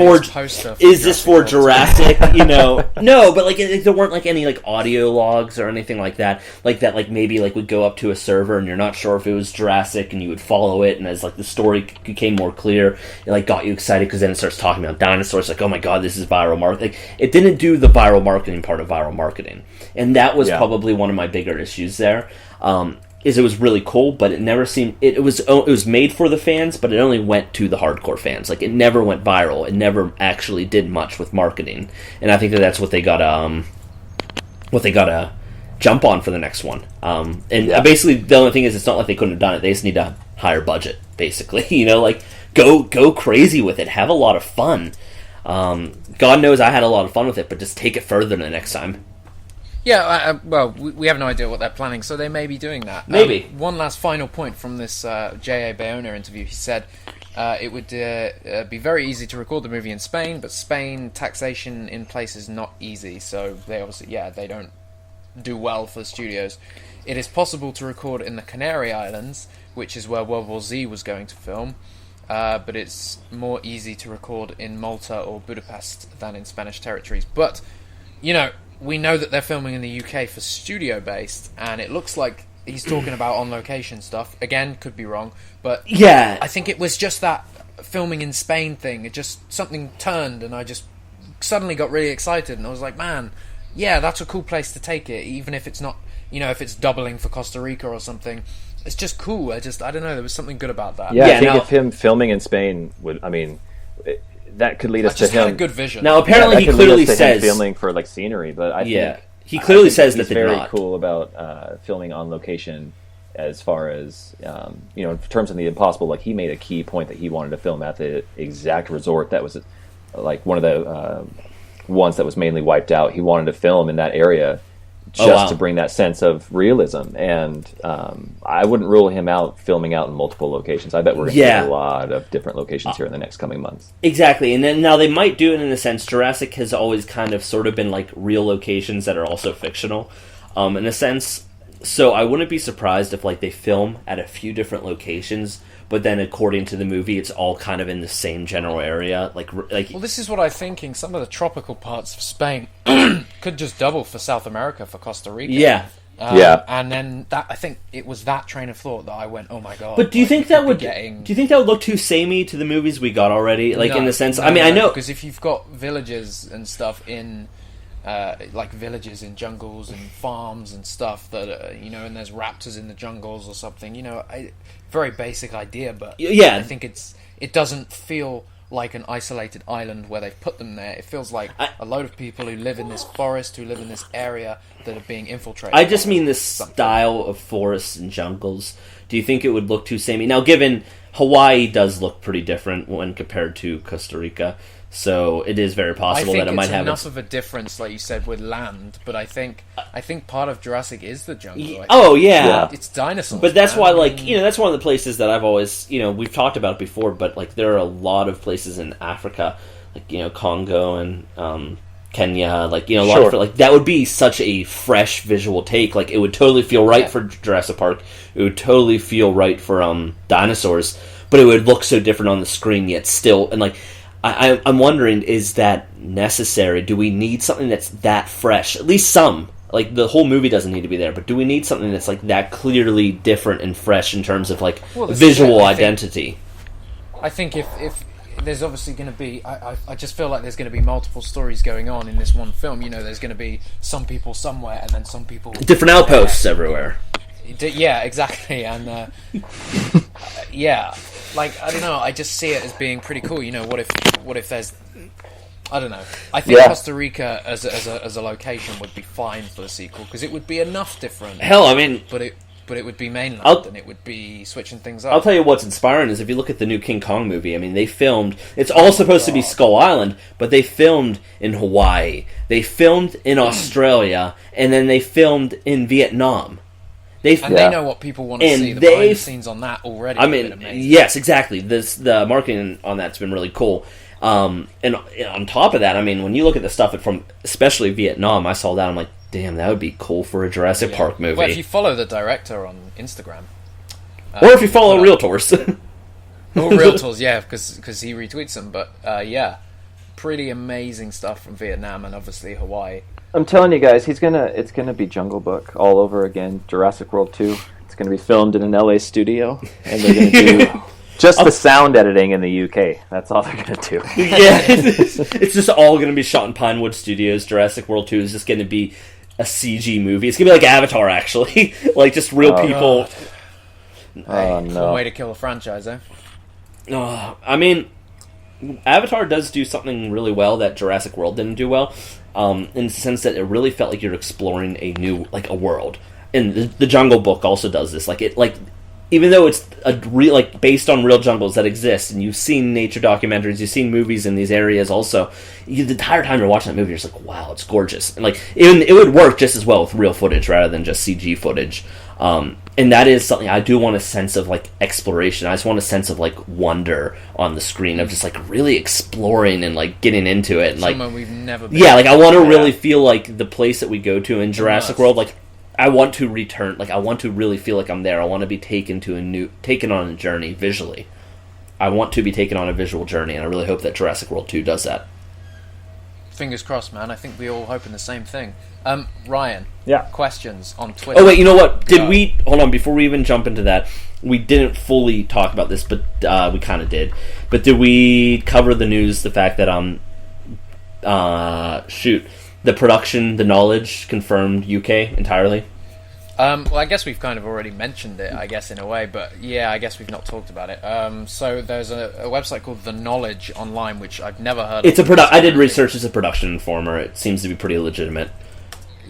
for Jurassic? No, but like there weren't like any like audio logs or anything like that. Like that, like maybe like would go up to a server and you're not sure if it was Jurassic, and you would follow it, and as like the story became more clear, it like got you excited, because then it starts talking about dinosaurs. Like, oh my god, this is viral marketing. Like, it didn't do the viral marketing part of viral marketing, and that was probably one of my bigger issues there. Is it was really cool, but it never seemed it was made for the fans, but it only went to the hardcore fans. Like, it never went viral. It never actually did much with marketing, and I think that's what they got jump on for the next one. Basically the only thing is, it's not like they couldn't have done it. They just need a higher budget, basically. Like, go crazy with it. Have a lot of fun. God knows I had a lot of fun with it, but just take it further the next time. Yeah, well, we have no idea what they're planning, so they may be doing that. Maybe. One last final point from this J.A. Bayona interview. He said it would be very easy to record the movie in Spain, but Spain, taxation in place is not easy, so they obviously, they don't do well for studios. It is possible to record in the Canary Islands, which is where World War Z was going to film, but it's more easy to record in Malta or Budapest than in Spanish territories. But, we know that they're filming in the UK for studio-based, and it looks like he's talking about on-location stuff. Again, could be wrong, but I think it was just that filming in Spain thing. It just, something turned, and I just suddenly got really excited, and I was like, man, that's a cool place to take it, even if it's not, if it's doubling for Costa Rica or something. It's just cool. I don't know, there was something good about that. I think if him filming in Spain would, that could lead us to him. Had a good vision. Now, apparently, he clearly says filming for like scenery, but I think he clearly says he's that very not cool about filming on location. As far as in terms of The Impossible, like, he made a key point that he wanted to film at the exact resort that was like one of the ones that was mainly wiped out. He wanted to film in that area just to bring that sense of realism, and I wouldn't rule him out filming out in multiple locations. I bet we're going to get a lot of different locations here in the next coming months. Exactly, and then now they might do it in a sense. Jurassic has always kind of sort of been like real locations that are also fictional, in a sense. So I wouldn't be surprised if like they film at a few different locations, but then according to the movie, it's all kind of in the same general area. Like. Well, this is what I'm thinking. Some of the tropical parts of Spain could just double for South America, for Costa Rica. Yeah. And then I think it was that train of thought that I went, oh my god. But do you think that would? Do you think that would look too samey to the movies we got already? Like in the sense, I know because if you've got villages and stuff in, like villages in jungles and farms and stuff that and there's raptors in the jungles or something. Very basic idea, but I think it doesn't feel like an isolated island where they've put them there. It feels like a load of people who live in this forest, who live in this area that are being infiltrated. I just mean this style of forests and jungles. Do you think it would look too samey? Now, given Hawaii does look pretty different when compared to Costa Rica, so it is very possible that it might have enough of a difference, like you said, with land. But I think part of Jurassic is the jungle. It's dinosaurs. But that's why, that's one of the places that I've always, we've talked about it before. But there are a lot of places in Africa, Congo and Kenya, a lot of that would be such a fresh visual take. It would totally feel right for Jurassic Park. It would totally feel right for dinosaurs, but it would look so different on the screen. Yet still, and I'm wondering, is that necessary? Do we need something that's that fresh? At least some. The whole movie doesn't need to be there, but do we need something that's that clearly different and fresh in terms of visual identity? I think if there's obviously going to be, I just feel like there's going to be multiple stories going on in this one film. There's going to be some people somewhere and then some people... Different outposts everywhere. Yeah, exactly. And, I don't know, I just see it as being pretty cool. What if there's... I don't know. I think Costa Rica as a location would be fine for the sequel, because it would be enough different. Hell, I mean... But it would be mainland, and it would be switching things up. I'll tell you what's inspiring is if you look at the new King Kong movie, I mean, they filmed... It's all supposed to be Skull Island, but they filmed in Hawaii. They filmed in Australia, and then they filmed in Vietnam. They know what people want to see. The behind the scenes on that already. I mean, yes, exactly. The marketing on that's been really cool. And on top of that, I mean, when you look at the stuff from especially Vietnam, I saw that, I'm like, damn, that would be cool for a Jurassic Park movie. Well, if you follow the director on Instagram, or if you follow Realtors, or Realtors, because he retweets them. But pretty amazing stuff from Vietnam and obviously Hawaii. I'm telling you guys, it's gonna be Jungle Book all over again. Jurassic World 2. It's gonna be filmed in an LA studio, and they're gonna do just the sound editing in the UK. That's all they're gonna do. Yeah, it's just all gonna be shot in Pinewood Studios. Jurassic World 2 is just gonna be a CG movie. It's gonna be like Avatar, actually, just real people. Oh no! One way to kill a franchise, eh? I mean, Avatar does do something really well that Jurassic World didn't do well. In the sense that it really felt like you're exploring a new, a world. And the Jungle Book also does this. Even though it's based on real jungles that exist, and you've seen nature documentaries, you've seen movies in these areas also, the entire time you're watching that movie, you're just like, wow, it's gorgeous. And it would work just as well with real footage rather than just CG footage. And that is something I do want a sense of exploration. I just want a sense of wonder on the screen of just really exploring and getting into it. And, somewhere we've never been. Yeah, I want to really feel the place that we go to in Jurassic World. I want to return. I want to really feel like I'm there. I want to be taken on a journey visually. I want to be taken on a visual journey, and I really hope that Jurassic World 2 does that. Fingers crossed, man. I think we all hoping the same thing. Ryan. Yeah. Questions on Twitter. Oh wait, you know what? Hold on, before we even jump into that, we didn't fully talk about this, but we kind of did. But did we cover the news, the fact that the production, the knowledge confirmed UK entirely? Well, I guess we've kind of already mentioned it, I guess, in a way, but I guess we've not talked about it. So there's a website called The Knowledge online, which I've never heard of. I did research as a production informer. It seems to be pretty legitimate.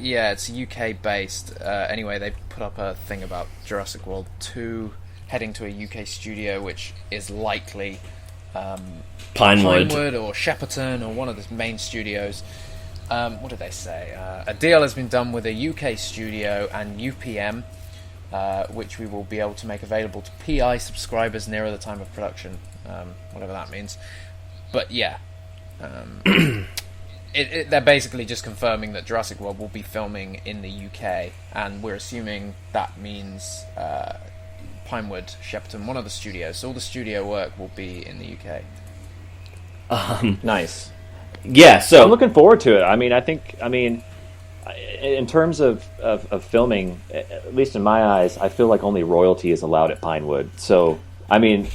Yeah, it's UK-based. Anyway, they put up a thing about Jurassic World 2 heading to a UK studio, which is likely Pinewood or Shepperton or one of the main studios. What did they say? A deal has been done with a UK studio and UPM, which we will be able to make available to PI subscribers nearer the time of production, whatever that means. But they're basically just confirming that Jurassic World will be filming in the UK, and we're assuming that means Pinewood, Shepperton, one of the studios. So all the studio work will be in the UK. Nice. Yeah, so I'm looking forward to it. I in terms of filming, at least in my eyes, I feel like only royalty is allowed at Pinewood. So, I mean,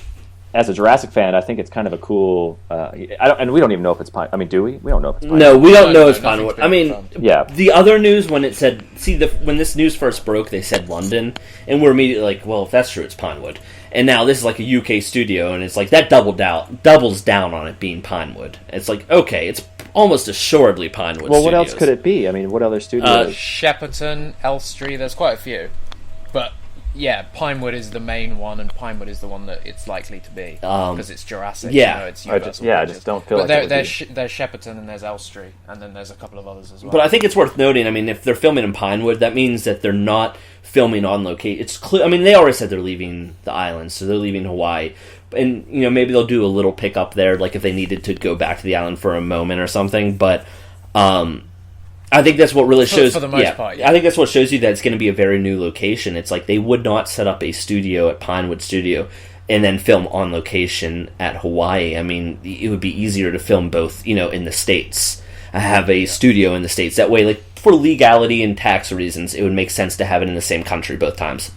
as a Jurassic fan, I think it's kind of a cool. And we don't even know if it's Pine. I mean, do we? We don't know if it's Pinewood. No, we don't know it's Pinewood. I mean, yeah. The other news when it said, when this news first broke, they said London, and we're immediately like, well, if that's true, it's Pinewood. And now this is like a UK studio, and it's like that doubles down on it being Pinewood. It's like, okay, it's almost assuredly Pinewood. Well, Studios. what else could it be? I mean, what other studios? Shepperton, Elstree. There's quite a few, but yeah, Pinewood is the main one, and Pinewood is the one that it's likely to be because it's Jurassic. Yeah, you know, it's I just don't feel but like there's Shepperton and there's Elstree, and then there's a couple of others as well. But I think it's worth noting. I mean, if they're filming in Pinewood, that means that they're not filming on location. It's clear. I mean, they already said they're leaving the island, so they're leaving Hawaii, and maybe they'll do a little pickup there, like if they needed to go back to the island for a moment or something. But I think that's what really shows. For the most part, yeah. I think that's what shows you that it's going to be a very new location. It's like they would not set up a studio at Pinewood Studio and then film on location at Hawaii. I mean, it would be easier to film both, in the States. Have a studio in the States. That way, like, for legality and tax reasons, it would make sense to have it in the same country both times.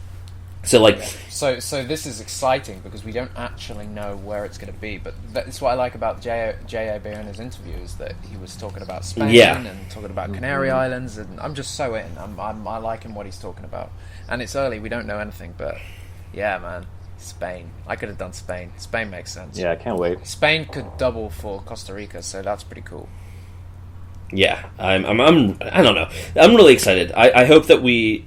So, like... So this is exciting because we don't actually know where it's going to be, but that's what I like about J.A. Beer in his interview, is that he was talking about Spain and talking about Canary Islands, and I'm just so in. I like him what he's talking about. And it's early, we don't know anything, but yeah, man, Spain. I could have done Spain. Spain makes sense. Yeah, I can't wait. Spain could double for Costa Rica, so that's pretty cool. Yeah, I don't know. I'm really excited. I hope that we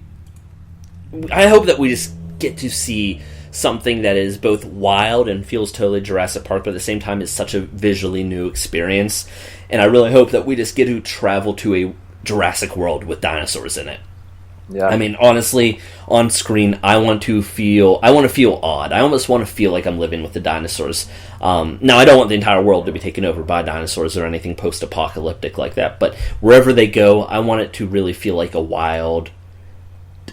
just get to see something that is both wild and feels totally Jurassic Park, but at the same time is such a visually new experience. And I really hope that we just get to travel to a Jurassic World with dinosaurs in it. Yeah. I mean, honestly, on screen, I want to feel odd. I almost want to feel like I'm living with the dinosaurs. Now, I don't want the entire world to be taken over by dinosaurs or anything post-apocalyptic like that, but wherever they go, I want it to really feel like a wild...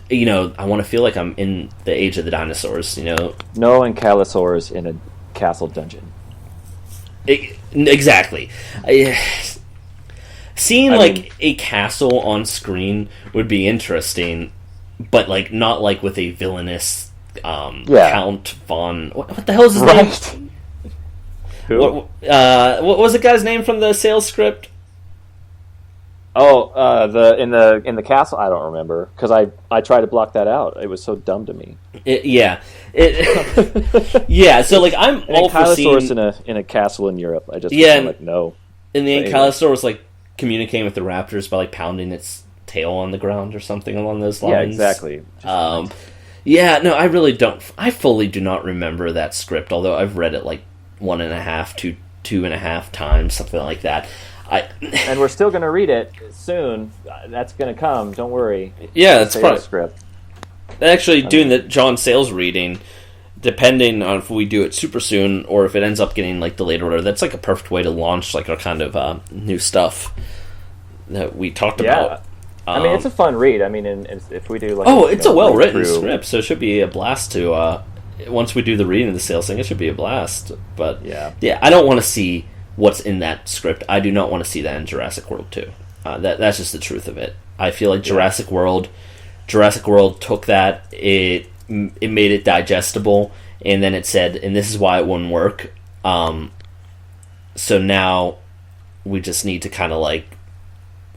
I want to feel like I'm in the age of the dinosaurs, No ankylosaurs in a castle dungeon. Exactly. Seeing a castle on screen would be interesting, but not with a villainous Count von... What the hell is his name? Who? What was the guy's name from the sales script? Oh, in the castle. I don't remember because I tried to block that out. It was so dumb to me. Yeah. So I'm all for seeing in a castle in Europe. I just no. And the ankylosaur was communicating with the raptors by pounding its tail on the ground or something along those lines. Yeah, exactly. I really don't. I fully do not remember that script, although I've read it 1.5 to 2.5 times, something like that. And we're still going to read it soon. That's going to come. Don't worry. Yeah, that's probably script. Actually, doing the John Sayles reading, depending on if we do it super soon or if it ends up getting delayed order, that's a perfect way to launch our kind of new stuff that we talked about. I mean, it's a fun read. I mean, and if we do it's a well written script, so it should be a blast to. Once we do the reading of the Sayles thing, it should be a blast. But yeah, I don't want to see what's in that script. I do not want to see that in Jurassic World 2. That's just the truth of it. I feel like Jurassic World took that, it made it digestible, and then it said, and this is why it wouldn't work. So now we just need to kind of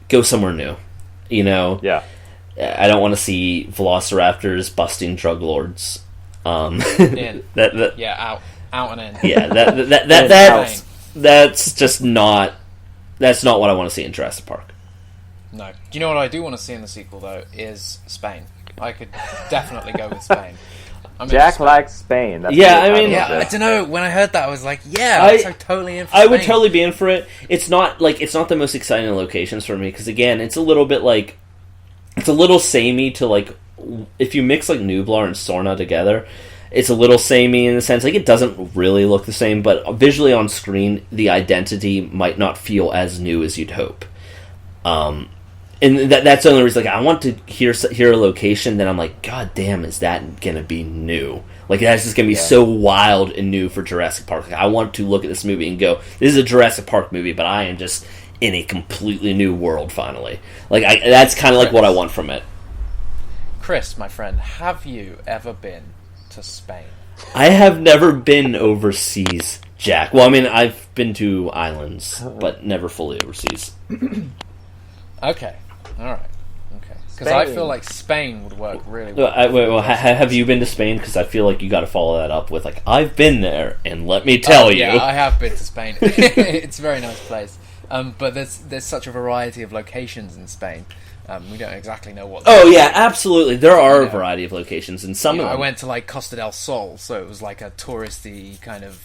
go somewhere new, Yeah. I don't want to see velociraptors busting drug lords. Out and in. Yeah, that's just not. That's not what I want to see in Jurassic Park. No. Do you know what I do want to see in the sequel though? Is Spain. I could definitely go with Spain. Jack likes Spain. That's I don't know. When I heard that, I was like, I'm totally in for Spain. I would totally be in for it. It's not the most exciting locations for me because again, it's a little bit it's a little samey to if you mix Nublar and Sorna together. It's a little samey in the sense, it doesn't really look the same, but visually on screen, the identity might not feel as new as you'd hope. And that's the only reason, I want to hear a location that I'm God damn, is that going to be new? That's just going to be so wild and new for Jurassic Park. I want to look at this movie and go, this is a Jurassic Park movie, but I am just in a completely new world. Finally, like that's kind of like what I want from it. Chris, my friend, have you ever been to Spain? I have never been overseas, Jack. Well, I mean, I've been to islands, but never fully overseas. Okay, all right. Because I feel like Spain would work really well. Have you been to Spain? Because I feel like you got to follow that up with like, I've been there, and let me tell you. Yeah, I have been to Spain. It's a very nice place. But there's such a variety of locations in Spain. We don't exactly know what. Oh yeah, absolutely. There are a variety of locations, and some of them. I went to like Costa del Sol, so it was like a touristy kind of.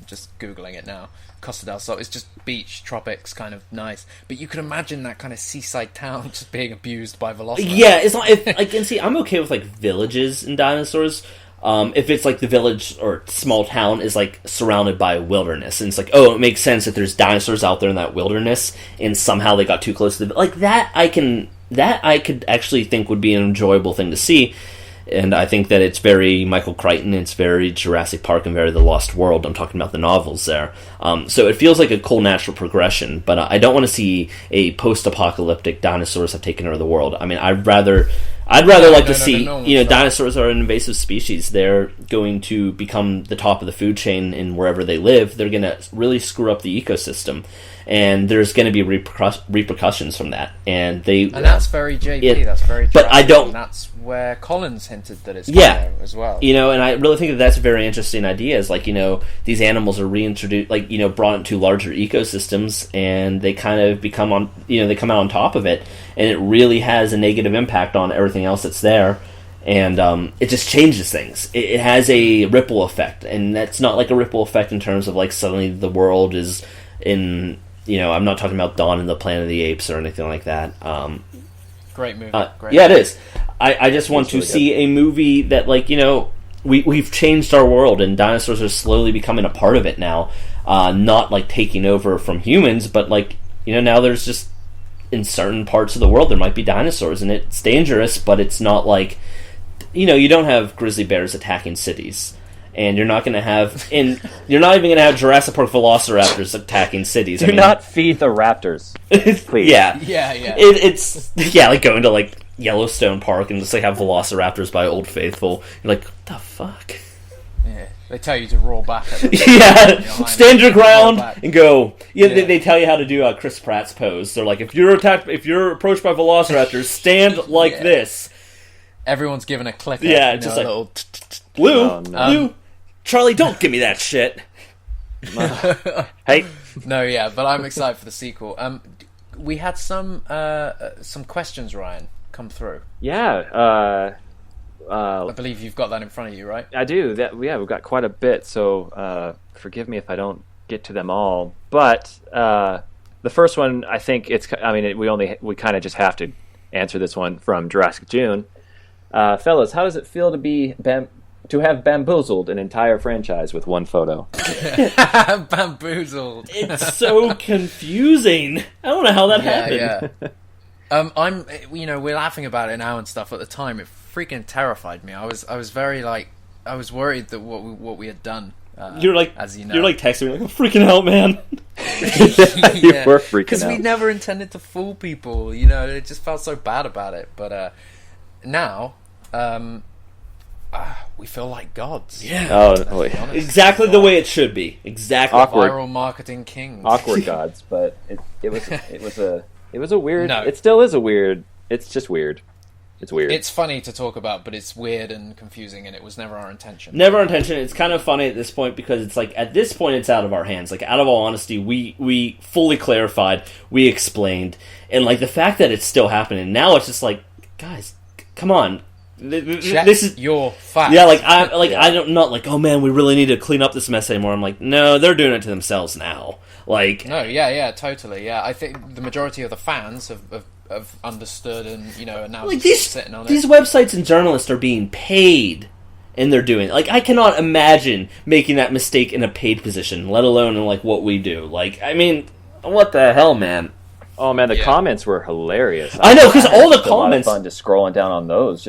Just googling it now. Costa del Sol. It's just beach, tropics, kind of nice. But you could imagine that kind of seaside town just being abused by velociraptors. Yeah, it's not. And see, I'm okay with like villages and dinosaurs. If it's like the village or small town is like surrounded by wilderness, and it's like, oh, it makes sense that there's dinosaurs out there in that wilderness, and somehow they got too close to like that. I could actually think would be an enjoyable thing to see. And I think that it's very Michael Crichton, it's very Jurassic Park, and very The Lost World. I'm talking about the novels there. So it feels like a cool natural progression, but I don't want to see a post-apocalyptic dinosaurs have taken over the world. I mean, I'd rather like to see, dinosaurs are an invasive species. They're going to become the top of the food chain in wherever they live. They're going to really screw up the ecosystem. And there's going to be repercussions from that, and that's very JP. That's very. But I don't. And that's where Collins hinted that it's as well. And I really think that that's a very interesting idea. Is like these animals are reintroduced, like brought into larger ecosystems, and they kind of become on they come out on top of it, and it really has a negative impact on everything else that's there. And it just changes things. It has a ripple effect, and that's not like a ripple effect in terms of like suddenly the world is in. I'm not talking about Dawn and the Planet of the Apes or anything like that. Great movie. Yeah, it is. I just want to see a movie that, like, we've changed our world, and dinosaurs are slowly becoming a part of it now. Not, like, taking over from humans, but, like, now there's just, in certain parts of the world, there might be dinosaurs, and it's dangerous, but it's not like, you don't have grizzly bears attacking cities. And you're not going to have, you're not even going to have Jurassic Park velociraptors attacking cities. Do not feed the raptors, please. Yeah. It's like going to like Yellowstone Park and just like have velociraptors by Old Faithful. You're like, what the fuck? Yeah, they tell you to roll back. Stand your ground and go. They tell you how to do Chris Pratt's pose. They're like, if you're approached by velociraptors, stand like this. Everyone's given a clicker. Yeah, just like little Lou. Charlie, don't give me that shit. Hey. No, yeah, but I'm excited for the sequel. We had some questions, Ryan, come through. Yeah. I believe you've got that in front of you, right? I do. We've got quite a bit, so forgive me if I don't get to them all. But the first one, I think we kind of just have to answer this one from Jurassic June. Fellas, how does it feel to have bamboozled an entire franchise with one photo? Bamboozled. It's so confusing. I don't know how that happened. Yeah. We're laughing about it now and stuff. At the time, it freaking terrified me. I was very I was worried that what we had done. You're like, as you know, you're like texting me like, I'm freaking out, man. You were freaking out because we never intended to fool people. It just felt so bad about it. But now. We feel like gods. Yeah. Oh, exactly the way it should be. Exactly. Awkward. Viral marketing kings. Awkward gods, but it was a weird. No. It still is a weird. It's just weird. It's weird. It's funny to talk about, but it's weird and confusing, and it was never our intention. Never our intention. It's kind of funny at this point because it's like at this point it's out of our hands. Like out of all honesty, we fully clarified, we explained, and like the fact that it's still happening now, it's just like, guys, come on. This is your fact. Yeah, I'm not like, oh man, we really need to clean up this mess anymore. I'm like, no, they're doing it to themselves now. Like, no, yeah, totally, yeah. I think the majority of the fans have understood and are now like sitting on it. These websites and journalists are being paid, and they're doing it. Like, I cannot imagine making that mistake in a paid position, let alone in like what we do. Like, I mean, what the hell, man. Oh man, the comments were hilarious. I know, because all the comments. A lot of fun just scrolling down on those.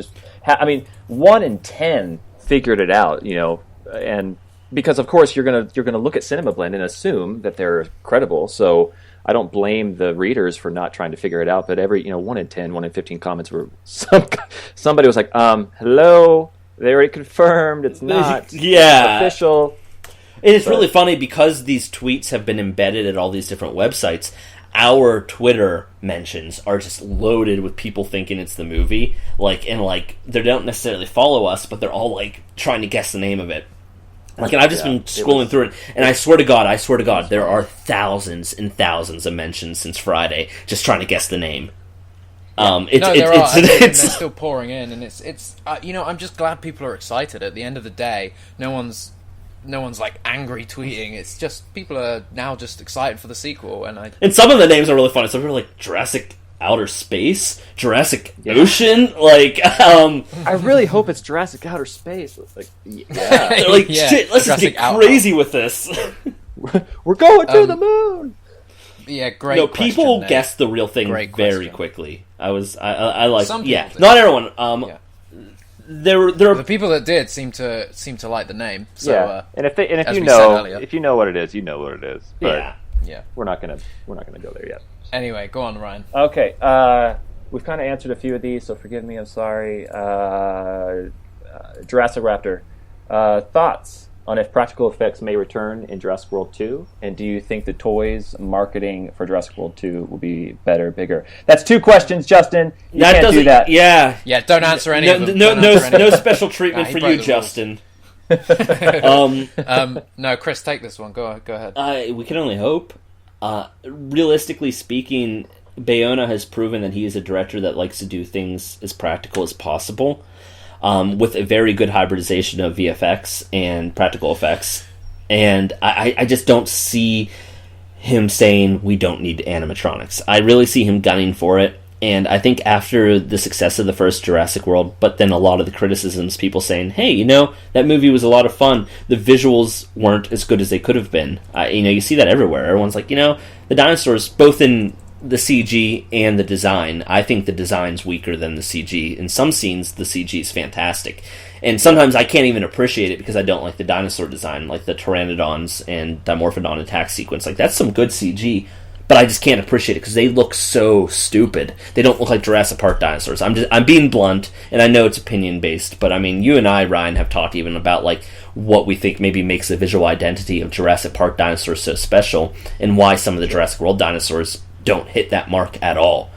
1 in 10 figured it out, and because of course you're gonna look at Cinema Blend and assume that they're credible. So I don't blame the readers for not trying to figure it out. But every 1 in 10, 1 in 15 comments were somebody was like, hello, they already confirmed it's not official. And it's really funny because these tweets have been embedded at all these different websites. Our Twitter mentions are just loaded with people thinking it's the movie. They don't necessarily follow us, but they're all trying to guess the name of it. And I've just been scrolling through it, and I swear to God, there are thousands and thousands of mentions since Friday just trying to guess the name. They're still pouring in, and it's I'm just glad people are excited. At the end of the day, no one's angry tweeting. It's just people are now just excited for the sequel, and some of the names are really funny. Some are like Jurassic Outer Space, Jurassic Ocean. I really hope it's Jurassic Outer Space. Shit, let's just get crazy with this. We're going to the moon. Yeah, great. No, people question, guessed the real thing very quickly. I like. Some did. Not everyone. There were the people that did seem to like the name. So, and if you know what it is, you know what it is. But we're not gonna go there yet. Anyway, go on, Ryan. Okay, we've kind of answered a few of these, so forgive me. I'm sorry. Jurassic Raptor, thoughts on if practical effects may return in Jurassic World 2, and do you think the toys marketing for Jurassic World 2 will be better, bigger? That's 2 questions, Justin. You can't do that. Yeah. Yeah, don't answer any of them. No special treatment for you, Justin. No, Chris, take this one. Go ahead. We can only hope. Realistically speaking, Bayona has proven that he is a director that likes to do things as practical as possible. With a very good hybridization of VFX and practical effects. And I just don't see him saying we don't need animatronics. I really see him gunning for it. And I think after the success of the first Jurassic World, but then a lot of the criticisms, people saying, hey, that movie was a lot of fun. The visuals weren't as good as they could have been. You see that everywhere. Everyone's like, the dinosaurs, both in the CG and the design. I think the design's weaker than the CG. In some scenes, the CG is fantastic. And sometimes I can't even appreciate it because I don't like the dinosaur design, like the Pteranodons and Dimorphodon attack sequence. That's some good CG, but I just can't appreciate it because they look so stupid. They don't look like Jurassic Park dinosaurs. I'm being blunt, and I know it's opinion-based, but you and I, Ryan, have talked even about what we think maybe makes the visual identity of Jurassic Park dinosaurs so special, and why some of the Jurassic World dinosaurs don't hit that mark at all.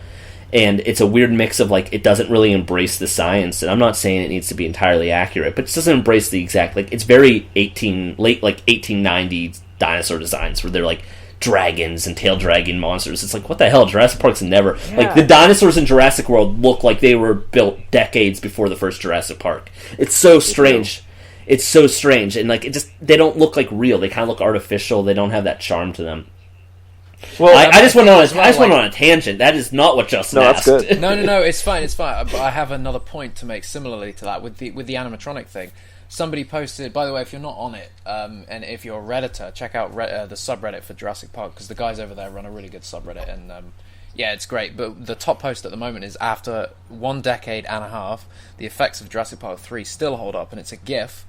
And it's a weird mix of it doesn't really embrace the science, and I'm not saying it needs to be entirely accurate, but it doesn't embrace the exact it's very late 1890s dinosaur designs where they're dragons and tail dragging monsters. It's what the hell? Jurassic Park's never the dinosaurs in Jurassic World look like they were built decades before the first Jurassic Park. It's so strange. It's so strange, and they don't look real. They kind of look artificial. They don't have that charm to them. Well, I just went on a tangent. That is not what Justin asked. That's good. No, it's fine. But I have another point to make similarly to that with the animatronic thing. Somebody posted, by the way, if you're not on it, and if you're a Redditor, check out the subreddit for Jurassic Park, because the guys over there run a really good subreddit, and it's great. But the top post at the moment is, after 1 decade and a half, the effects of Jurassic Park 3 still hold up, and it's a GIF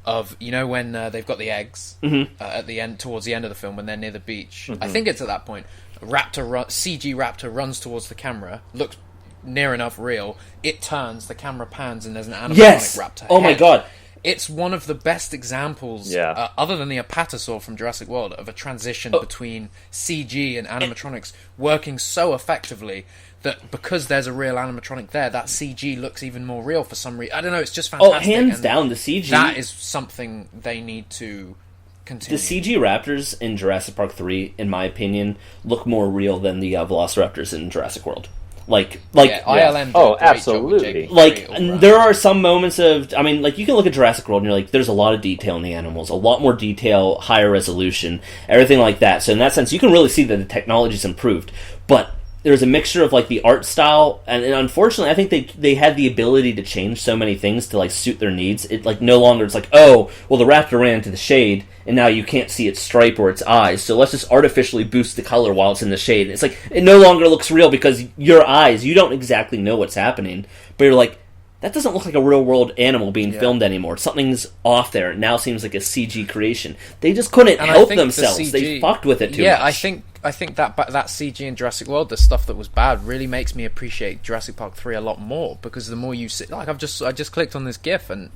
of when they've got the eggs at the end, towards the end of the film, when they're near the beach. I think it's at that point. CG raptor runs towards the camera, looks near enough real. It turns, the camera pans, and there's an animatronic raptor. Oh my god! It's one of the best examples, other than the Apatosaur from Jurassic World, of a transition between CG and animatronics working so effectively that because there's a real animatronic there, that CG looks even more real for some reason. I don't know, it's just fantastic. Oh, hands down, the CG... That is something they need to continue. The CG raptors in Jurassic Park 3, in my opinion, look more real than the Velociraptors in Jurassic World. ILM. Oh, absolutely. There are some moments of, you can look at Jurassic World and you're there's a lot of detail in the animals, a lot more detail, higher resolution, everything like that. So in that sense, you can really see that the technology's improved. But there's a mixture of the art style, and unfortunately, I think they had the ability to change so many things to suit their needs. It no longer it's oh, well, the raptor ran into the shade, and now you can't see its stripe or its eyes, so let's just artificially boost the color while it's in the shade. It's it no longer looks real because your eyes, you don't exactly know what's happening, but you're that doesn't look like a real-world animal being filmed anymore. Something's off there. It now seems like a CG creation. They just couldn't help themselves. They fucked with it too much. Yeah, I think that CG in Jurassic World, the stuff that was bad, really makes me appreciate Jurassic Park 3 a lot more, because the more you see... Like, I just clicked on this GIF, and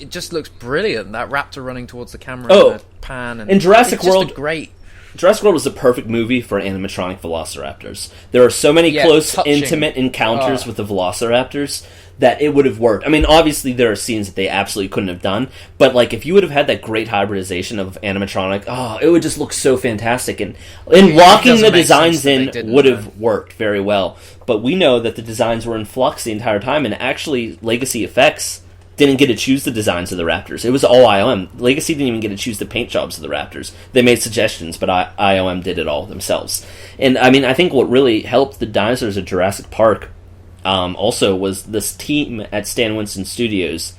it just looks brilliant. That raptor running towards the camera in the pan. And in Jurassic World... great... Jurassic World was the perfect movie for animatronic velociraptors. There are so many close, intimate encounters with the velociraptors that it would have worked. I mean, obviously there are scenes that they absolutely couldn't have done, but like if you would have had that great hybridization of animatronic, it would just look so fantastic. And locking the designs in would have worked very well. But we know that the designs were in flux the entire time, and actually Legacy Effects didn't get to choose the designs of the raptors. It was all IOM. Legacy didn't even get to choose the paint jobs of the raptors. They made suggestions, but IOM did it all themselves. And I mean, I think what really helped the dinosaurs at Jurassic Park also was this team at Stan Winston Studios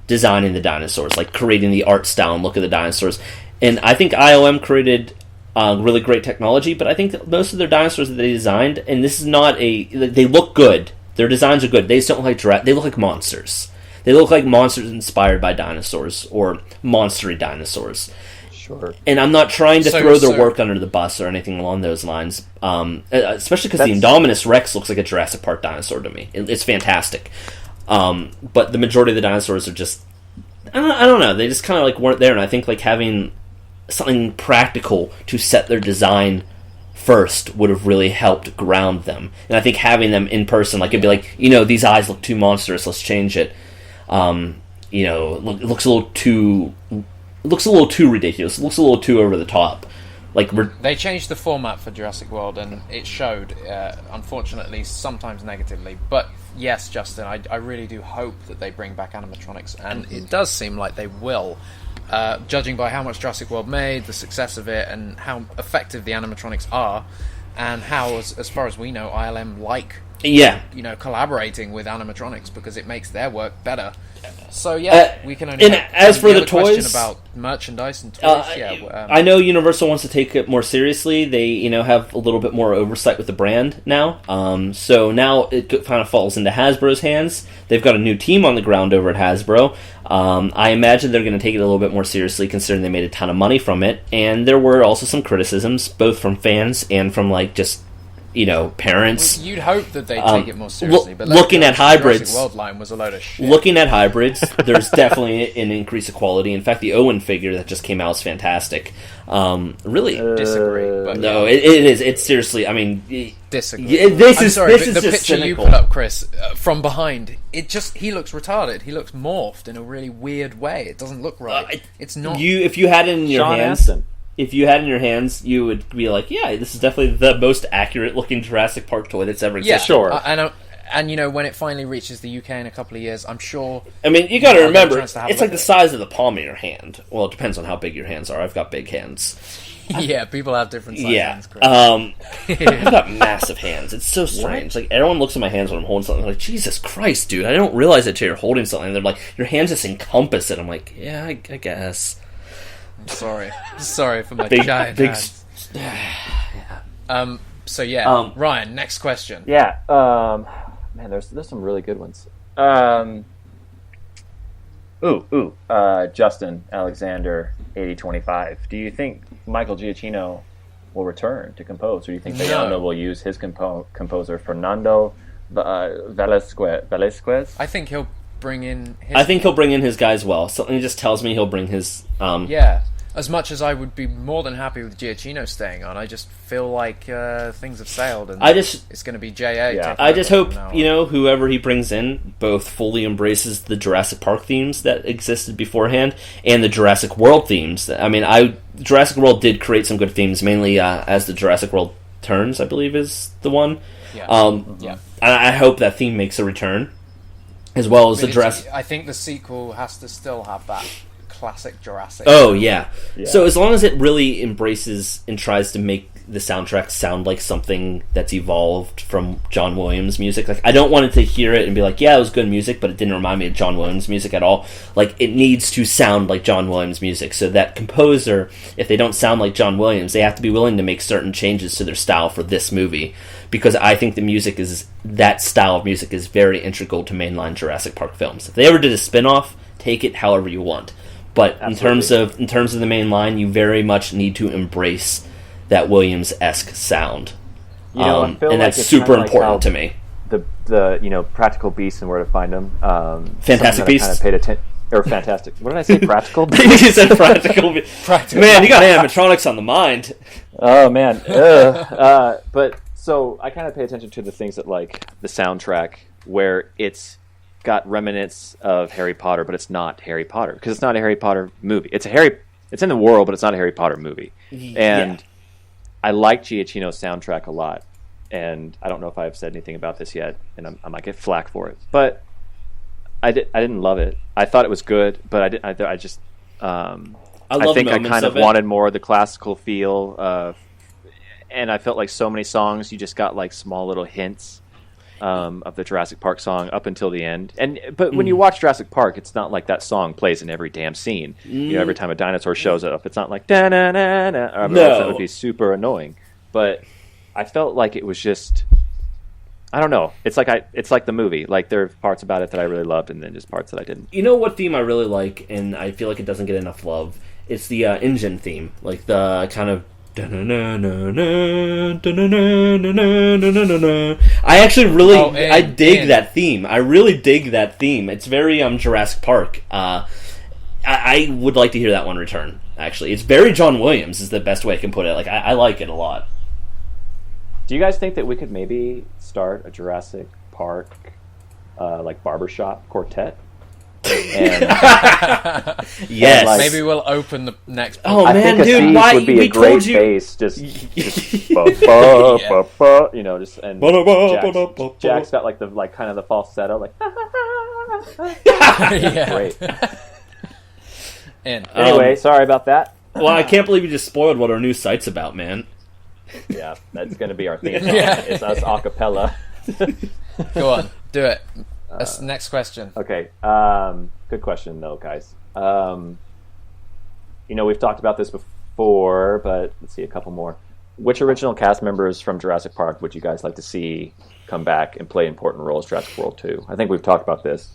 designing the dinosaurs, like creating the art style and look of the dinosaurs. And I think IOM created really great technology, but I think that most of their dinosaurs that they designed, and this is not they look good. Their designs are good. They just don't look like they look like monsters. They look like monsters inspired by dinosaurs, or monstery dinosaurs. Sure. And I'm not trying to throw their work under the bus or anything along those lines, especially because the Indominus Rex looks like a Jurassic Park dinosaur to me. It's fantastic. But the majority of the dinosaurs are just... I don't know. They just kind of like weren't there, and I think like having something practical to set their design first would have really helped ground them. And I think having them in person, like it'd be like, these eyes look too monstrous, let's change it. It looks a little too ridiculous. It looks a little too over the top. Like they changed the format for Jurassic World, and it showed, unfortunately, sometimes negatively. But yes, Justin, I really do hope that they bring back animatronics, and it does seem like they will. Judging by how much Jurassic World made, the success of it, and how effective the animatronics are, and how, as far as we know, ILM collaborating with animatronics because it makes their work better. So we can only. And as for the toys, about merchandise and toys, I know Universal wants to take it more seriously. They have a little bit more oversight with the brand now. So now it kind of falls into Hasbro's hands. They've got a new team on the ground over at Hasbro. I imagine they're going to take it a little bit more seriously, considering they made a ton of money from it. And there were also some criticisms, both from fans and from just parents. Well, you'd hope that they take it more seriously, but looking at hybrids, Jurassic World line was a load of shit. Looking at hybrids, there's definitely an increase of quality. In fact, the Owen figure that just came out is fantastic. Really disagree, but no, it is. It's seriously. I mean, disagree. This is the just picture cynical. you put up, Chris, from behind. He looks retarded. He looks morphed in a really weird way. It doesn't look right. It's not. If you had it in your hands. Astin. If you had it in your hands, you would be like, yeah, this is definitely the most accurate-looking Jurassic Park toy that's ever existed. Yeah, sure. And when it finally reaches the UK in a couple of years, I'm sure... I mean, you gotta remember, it's like the size of the palm of your hand. Well, it depends on how big your hands are. I've got big hands. Yeah, people have different size hands. I've got massive hands. It's so strange. Like, everyone looks at my hands when I'm holding something. They're like, Jesus Christ, dude, I don't realize it till you're holding something. They're like, your hands just encompass it. I'm like, yeah, I guess... Sorry for my giant hands. Ryan, next question. Yeah. Man, there's some really good ones. Justin Alexander 8025. Do you think Michael Giacchino will return to compose, or do you think Bayano will use his composer Fernando Velasquez? I think he'll bring in his guy as well. Something just tells me he'll bring his... As much as I would be more than happy with Giacchino staying on, I just feel like things have sailed, and it's going to be J.A. Yeah. I just hope, whoever he brings in both fully embraces the Jurassic Park themes that existed beforehand and the Jurassic World themes. I mean, Jurassic World did create some good themes, mainly as the Jurassic World Turns, I believe is the one. I hope that theme makes a return, as well as the Jurassic... I think the sequel has to still have that classic Jurassic. Oh, yeah. So as long as it really embraces and tries to make the soundtracks sound like something that's evolved from John Williams music. Like, I don't want it to hear it and be like, yeah, it was good music, but it didn't remind me of John Williams music at all. Like, it needs to sound like John Williams music. So that composer, if they don't sound like John Williams, they have to be willing to make certain changes to their style for this movie. Because I think that style of music is very integral to mainline Jurassic Park films. If they ever did a spin-off, take it however you want. But Absolutely. in terms of the main line, you very much need to embrace that Williams-esque sound, I feel and like that's it's super kinda like important how to me. The Practical Beasts and Where to Find Them. Fantastic Beasts? Kind of paid attention. Or Fantastic. What did I say? Practical? You said practical. Man, you got animatronics on the mind. Oh man. But so I kind of pay attention to the things that, like, the soundtrack where it's got remnants of Harry Potter, but it's not Harry Potter because it's not a Harry Potter movie. It's in the world, but it's not a Harry Potter movie. And I like Giacchino's soundtrack a lot. And I don't know if I've said anything about this yet, and I might get flack for it. But I didn't love it. I thought it was good, but I think I kind of wanted more of the classical feel. And I felt like so many songs, you just got like small little hints of the Jurassic Park song up until the end. But when you watch Jurassic Park, it's not like that song plays in every damn scene. Every time a dinosaur shows up, it's not like da na na na. I mean, that would be super annoying. But I felt like it was just, I don't know. It's like the movie. Like, there are parts about it that I really loved, and then just parts that I didn't. You know what theme I really like, and I feel like it doesn't get enough love? It's the engine theme, like the kind of. I actually really I dig that theme. I really dig that theme. It's very Jurassic Park. I would like to hear that one return. Actually, it's very John Williams is the best way I can put it. Like, I like it a lot. Do you guys think that we could maybe start a Jurassic Park like barbershop quartet? And, yes, and, like, maybe we'll open the next. Oh I man, think dude, why would be we a great told you? bass, just you know, just and Jack's got like the kind of the falsetto, like great. Anyway, sorry about that. Well, I can't believe you just spoiled what our new site's about, man. Yeah, that's going to be our theme song. It's us a cappella. Go on, do it. Next question. Okay, good question though, guys. We've talked about this before, but let's see a couple more. Which original cast members from Jurassic Park would you guys like to see come back and play important roles in Jurassic World 2? I think we've talked about this.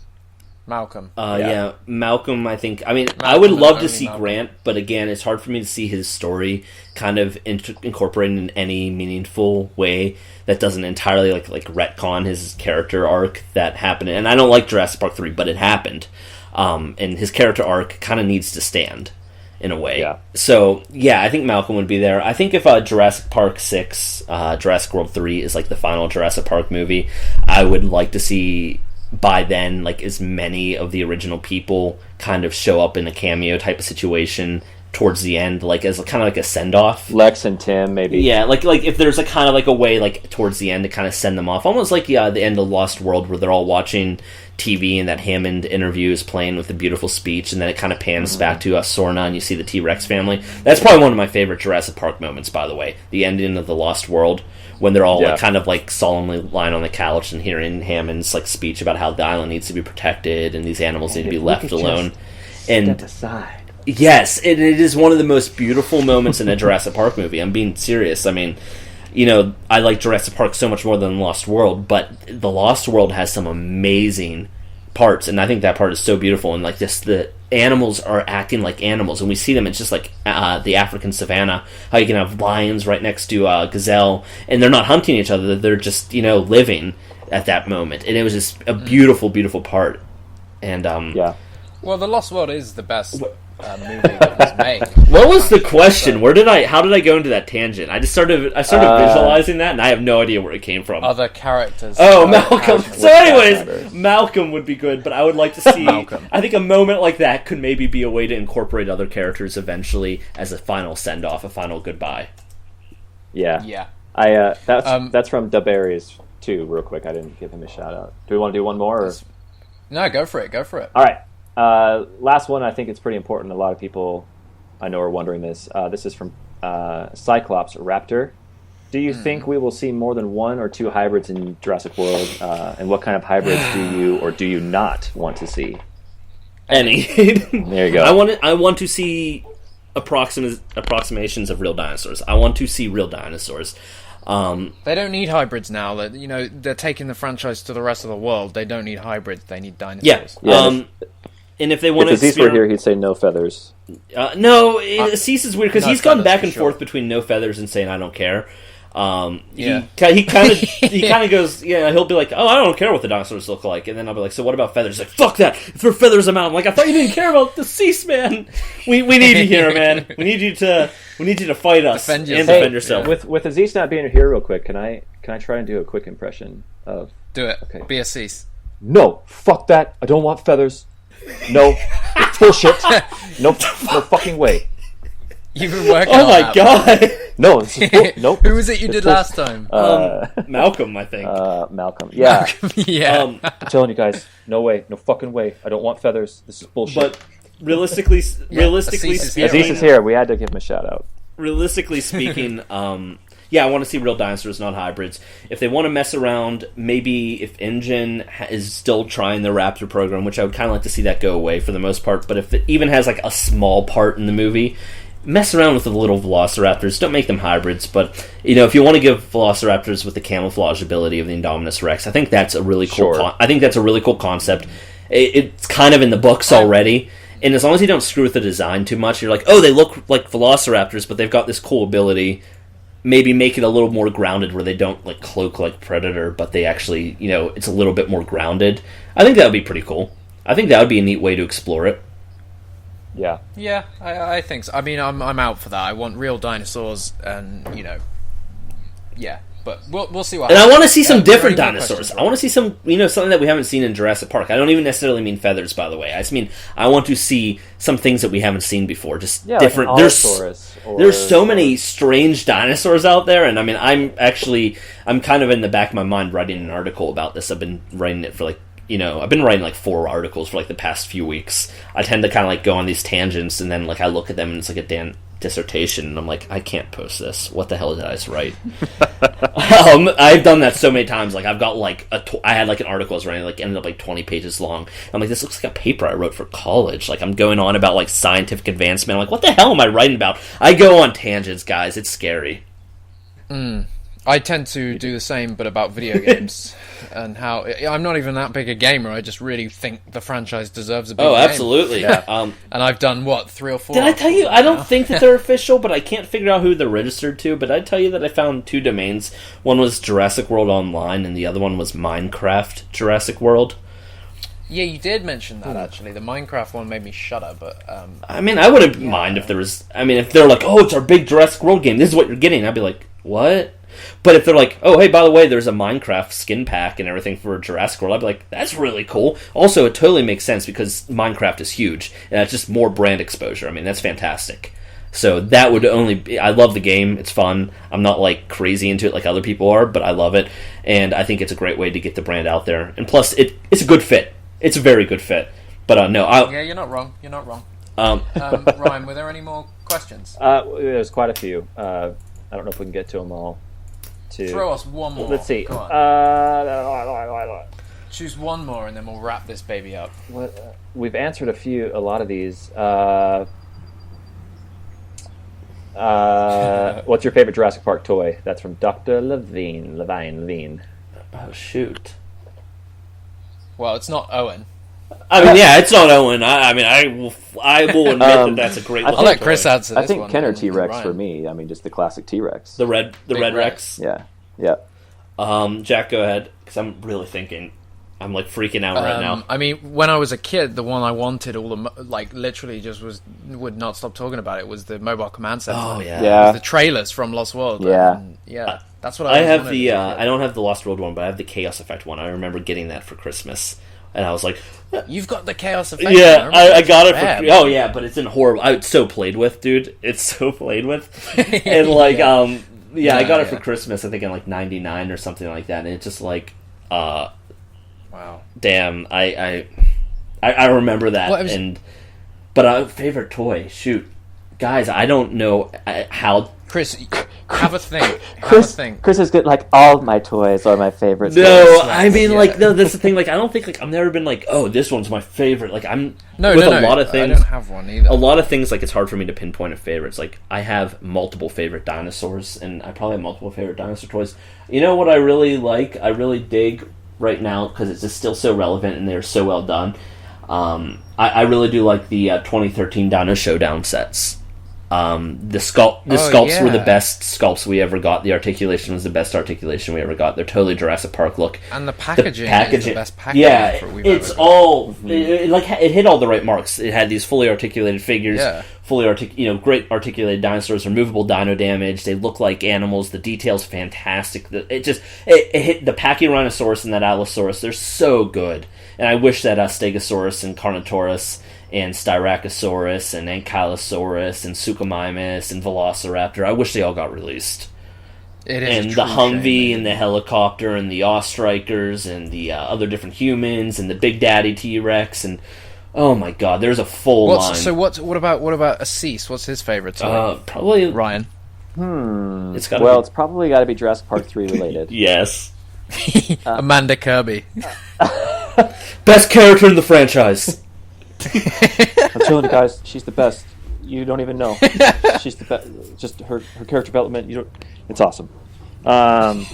Malcolm. Yeah, Malcolm, I think. I mean, Malcolm, I would love to see Malcolm. Grant, but again, it's hard for me to see his story kind of incorporated in any meaningful way that doesn't entirely like retcon his character arc that happened. And I don't like Jurassic Park 3, but it happened. And his character arc kind of needs to stand in a way. Yeah. So, yeah, I think Malcolm would be there. I think if Jurassic Park 6, Jurassic World 3 is like the final Jurassic Park movie, I would like to see by then, like, as many of the original people kind of show up in a cameo type of situation towards the end, like as kind of like a send-off. Lex and Tim, maybe. Yeah, like if there's a kind of like a way, like towards the end to kind of send them off, almost like the end of Lost World, where they're all watching TV and that Hammond interview is playing with a beautiful speech, and then it kind of pans back to Sorna, and you see the T-Rex family. That's probably one of my favorite Jurassic Park moments, by the way. The ending of the Lost World, when they're all like, kind of like solemnly lying on the couch and hearing Hammond's like speech about how the island needs to be protected and these animals need to be left alone. And step aside. Yes, it is one of the most beautiful moments in a Jurassic Park movie. I'm being serious. I mean, I like Jurassic Park so much more than Lost World, but the Lost World has some amazing parts, and I think that part is so beautiful. And like just the animals are acting like animals, and we see them. It's just like the African savannah. How you can have lions right next to gazelle, and they're not hunting each other. They're just living at that moment, and it was just a beautiful, beautiful part. And well, the Lost World is the best movie that was made. What was the question? How did I go into that tangent? I started visualizing that, and I have no idea where it came from. Other characters. Oh, Malcolm. So anyways, Malcolm would be good, but I would like to see, Malcolm. I think a moment like that could maybe be a way to incorporate other characters eventually as a final send-off, a final goodbye. Yeah. Yeah. That's from Dubberries too, real quick. I didn't give him a shout out. Do we want to do one more? Or? No, go for it. All right. Last one, I think it's pretty important. A lot of people I know are wondering this. This is from Cyclops Raptor. Do you think we will see more than one or two hybrids in Jurassic World? And what kind of hybrids do you or do you not want to see? Any. There you go. I want to see approximations of real dinosaurs. I want to see real dinosaurs. They don't need hybrids now. They're taking the franchise to the rest of the world. They don't need hybrids. They need dinosaurs. Yeah. And if they want to, if Aziz were here, he'd say no feathers. No, Aziz is weird because no he's gone back and sure. forth between no feathers and saying I don't care. Yeah. He kind of goes, yeah, he'll be like, oh, I don't care what the dinosaurs look like, and then I'll be like, so what about feathers? He's like, fuck that, if they're feathers I'm out. I'm like, I thought you didn't care about the cease, man. We need you here, man. We need you to fight us defend yourself. Yeah. With Aziz not being here real quick, can I try and do a quick impression of Do it. Okay. Be a cease. No, fuck that. I don't want feathers. No, it's bullshit. No fucking way. You've been working Oh on my that. god. No, this is nope. Who was it you did last time? Malcolm, I think. Malcolm. Yeah. Yeah. I'm telling you guys, no way, no fucking way. I don't want feathers. This is bullshit. But realistically Aziz is here. speaking, Aziz is here. We had to give him a shout out. realistically speaking, yeah, I want to see real dinosaurs, not hybrids. If they want to mess around, maybe if Engine is still trying the Raptor program, which I would kind of like to see that go away for the most part, but if it even has like a small part in the movie, mess around with the little velociraptors. Don't make them hybrids, but if you want to give velociraptors with the camouflage ability of the Indominus Rex, I think that's a really cool. Sure. I think that's a really cool concept. It's kind of in the books already, and as long as you don't screw with the design too much, you're like, oh, they look like velociraptors, but they've got this cool ability. Maybe make it a little more grounded, where they don't like cloak like Predator, but they actually, it's a little bit more grounded. I think that would be pretty cool. I think that would be a neat way to explore it. Yeah. Yeah, I think so. I mean, I'm out for that. I want real dinosaurs, and yeah. But we'll see what. And happens. I want to see some different any more dinosaurs. questions, I want to see some, something that we haven't seen in Jurassic Park. I don't even necessarily mean feathers, by the way. I just mean I want to see some things that we haven't seen before. Just different. Like There's so many strange dinosaurs out there, and I mean, I'm kind of in the back of my mind writing an article about this. I've been writing it for I've been writing like 4 articles for like the past few weeks. I tend to kind of like go on these tangents, and then like I look at them and it's like a dissertation, and I'm like, I can't post this. What the hell did I just write? I've done that so many times. Like I've got like I had like an article I was writing, like ended up like 20 pages long. I'm like, this looks like a paper I wrote for college. Like I'm going on about like scientific advancement. I'm like, what the hell am I writing about? I go on tangents, guys. It's scary. I tend to do the same, but about video games and how I'm not even that big a gamer. I just really think the franchise deserves a big game. Absolutely. Yeah. And I've done 3 or 4. Did I tell you? I don't think that they're official, but I can't figure out who they're registered to. But I tell you that I found 2 domains. One was Jurassic World Online, and the other one was Minecraft Jurassic World. Yeah, you did mention that actually. The Minecraft one made me shudder, but I mean, I wouldn't mind if there was. I mean, if they're like, "Oh, it's our big Jurassic World game. This is what you're getting," I'd be like, "What?" But if they're like, oh, hey, by the way, there's a Minecraft skin pack and everything for Jurassic World, I'd be like, that's really cool. Also, it totally makes sense because Minecraft is huge, and it's just more brand exposure. I mean, that's fantastic. So that would only be... I love the game. It's fun. I'm not, like, crazy into it like other people are, but I love it. And I think it's a great way to get the brand out there. And plus, it's a good fit. It's a very good fit. But, no, yeah, you're not wrong. You're not wrong. Ryan, were there any more questions? There's quite a few. I don't know if we can get to them all. Throw us one more. Let's see. Go on. Choose one more, and then we'll wrap this baby up. We've answered a lot of these. What's your favorite Jurassic Park toy? That's from Dr. Levine. Oh, shoot. Well, it's not Owen. I mean, yeah, it's not Owen. I will admit that that's a great. I'll let Chris answer this I think one. Kenner T-Rex for me. I mean, just the classic T-Rex. The red Rex. Yeah. Jack, go ahead, because I'm really thinking. I'm like freaking out right now. I mean, when I was a kid, the one I wanted literally just would not stop talking about it was the Mobile Command Center. Oh yeah. Yeah. It was the trailers from Lost World. Yeah. And, yeah. That's what I always have wanted the. as a kid. I don't have the Lost World one, but I have the Chaos Effect one. I remember getting that for Christmas. And I was like, you've got the Chaos Effect. yeah, I got it for. Oh yeah, but it's in horrible. It's so played with, dude. It's so played with, and like, I got it for Christmas. I think in like '99 or something like that. And it's just like, wow, damn. I remember that. Well, but favorite toy, shoot, guys, I don't know how Chris, have a think. Chris is good. Like, all of my toys are my favorites. No, I mean, like, no, that's the thing. Like, I don't think, like, I've never been like, oh, this one's my favorite. Like, a lot of things. I don't have one either. A lot of things, like, it's hard for me to pinpoint a favorite. It's like, I have multiple favorite dinosaurs, and I probably have multiple favorite dinosaur toys. You know what I really like? I really dig right now, because it's just still so relevant, and they're so well done. I really do like the 2013 Dino Showdown sets. The sculpts were the best sculpts we ever got. The articulation was the best articulation we ever got. They're totally Jurassic Park look. And the packaging is the best packaging. Yeah, it's all it hit all the right marks. It had these fully articulated figures, great articulated dinosaurs, removable dino damage. They look like animals. The details fantastic. It hit the Pachyrhinosaurus and that Allosaurus. They're so good. And I wish that Stegosaurus and Carnotaurus and Styracosaurus and Ankylosaurus and Suchomimus and Velociraptor, I wish they all got released. And the Humvee and the helicopter and the Ostrikers and the other different humans and the Big Daddy T-Rex and oh my god, there's a full line. So what about Assis? What's his favorite toy? Probably Ryan. It's probably got to be Jurassic Park 3 related. Yes. Amanda Kirby. Best character in the franchise. I'm telling you guys, she's the best. You don't even know. She's the best. Just her character development. It's awesome. I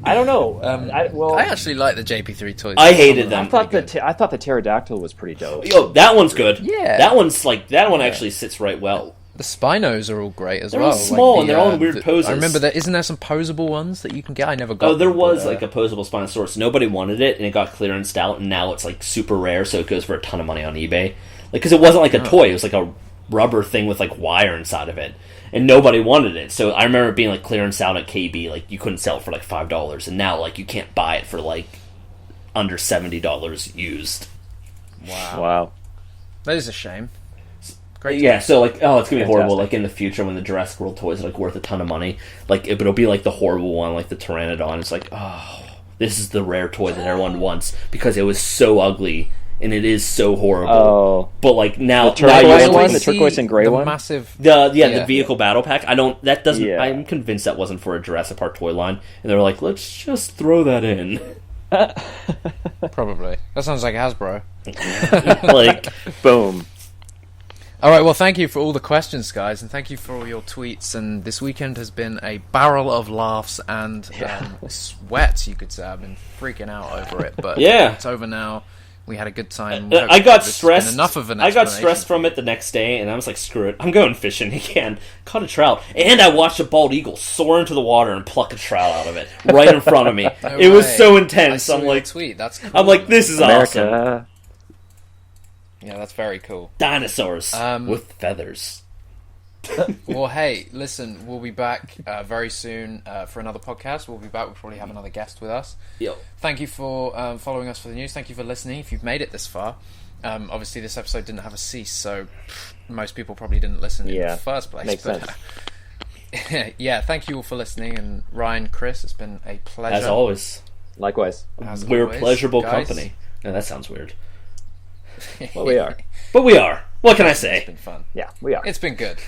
don't know. I actually like the JP3 toys. I hated them. I thought the pterodactyl was pretty dope. Yo, that one's good. Yeah, that one actually sits right well. The Spinos are all great as they're well. All small and they're all in weird poses. I remember isn't there some posable ones that you can get? I never got. Oh, there was like a posable Spinosaurus. Nobody wanted it, and it got clearanced out, and now it's like super rare, so it goes for a ton of money on eBay. Like, because it wasn't like a toy; it was like a rubber thing with like wire inside of it, and nobody wanted it. So I remember it being like clearance out at KB. Like you couldn't sell it for like $5, and now like you can't buy it for like under $70 used. Wow, that is a shame. Yeah, so like, oh, it's gonna be horrible. Like in the future, when the Jurassic World toys are like worth a ton of money, like it'll be like the horrible one, like the Pteranodon. It's like, oh, this is the rare toy that everyone wants because it was so ugly and it is so horrible. Oh, but like now, the turquoise and gray one, massive, the vehicle battle pack. I'm convinced that wasn't for a Jurassic Park toy line, and they were like, let's just throw that in. Probably that sounds like Hasbro. Like, boom. All right, well, thank you for all the questions, guys, and thank you for all your tweets. And this weekend has been a barrel of laughs and sweat, you could say. I've been freaking out over it, but it's over now. We had a good time. I got stressed. Enough of an I got stressed from it the next day, and I was like, screw it. I'm going fishing again. Caught a trout. And I watched a bald eagle soar into the water and pluck a trout out of it right in front of me. It was so intense. I'm like, tweet. That's cool. I'm like, this is America. Awesome. Yeah, that's very cool. Dinosaurs with feathers. Well, hey, listen, we'll be back very soon for another podcast. We'll be back. We'll probably have another guest with us. Yo. Thank you for following us for the news. Thank you for listening. If you've made it this far, obviously this episode didn't have a cease, so most people probably didn't listen in the first place. Makes sense. Yeah, thank you all for listening. And Ryan, Chris, it's been a pleasure. As always. Likewise. We're a pleasurable company. No, that sounds weird. Well, we are. But we are. What can I say? It's been fun. Yeah, we are. It's been good.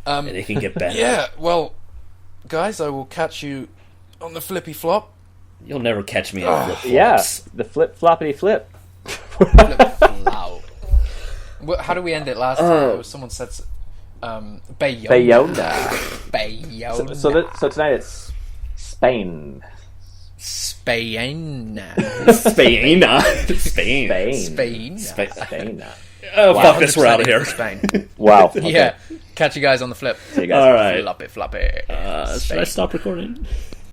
And it can get better. Yeah, well, guys, I will catch you on the flippy flop. You'll never catch me on the flip flops. The floppity flip. Flip-flop. How do we end it last time? Someone said Bayona. Bayona. So tonight it's Spain. Spain. Oh, fuck this, we're out of here. Spain. Wow. Okay. Yeah. Catch you guys on the flip. See you guys. All right. Floppy. Should I stop recording?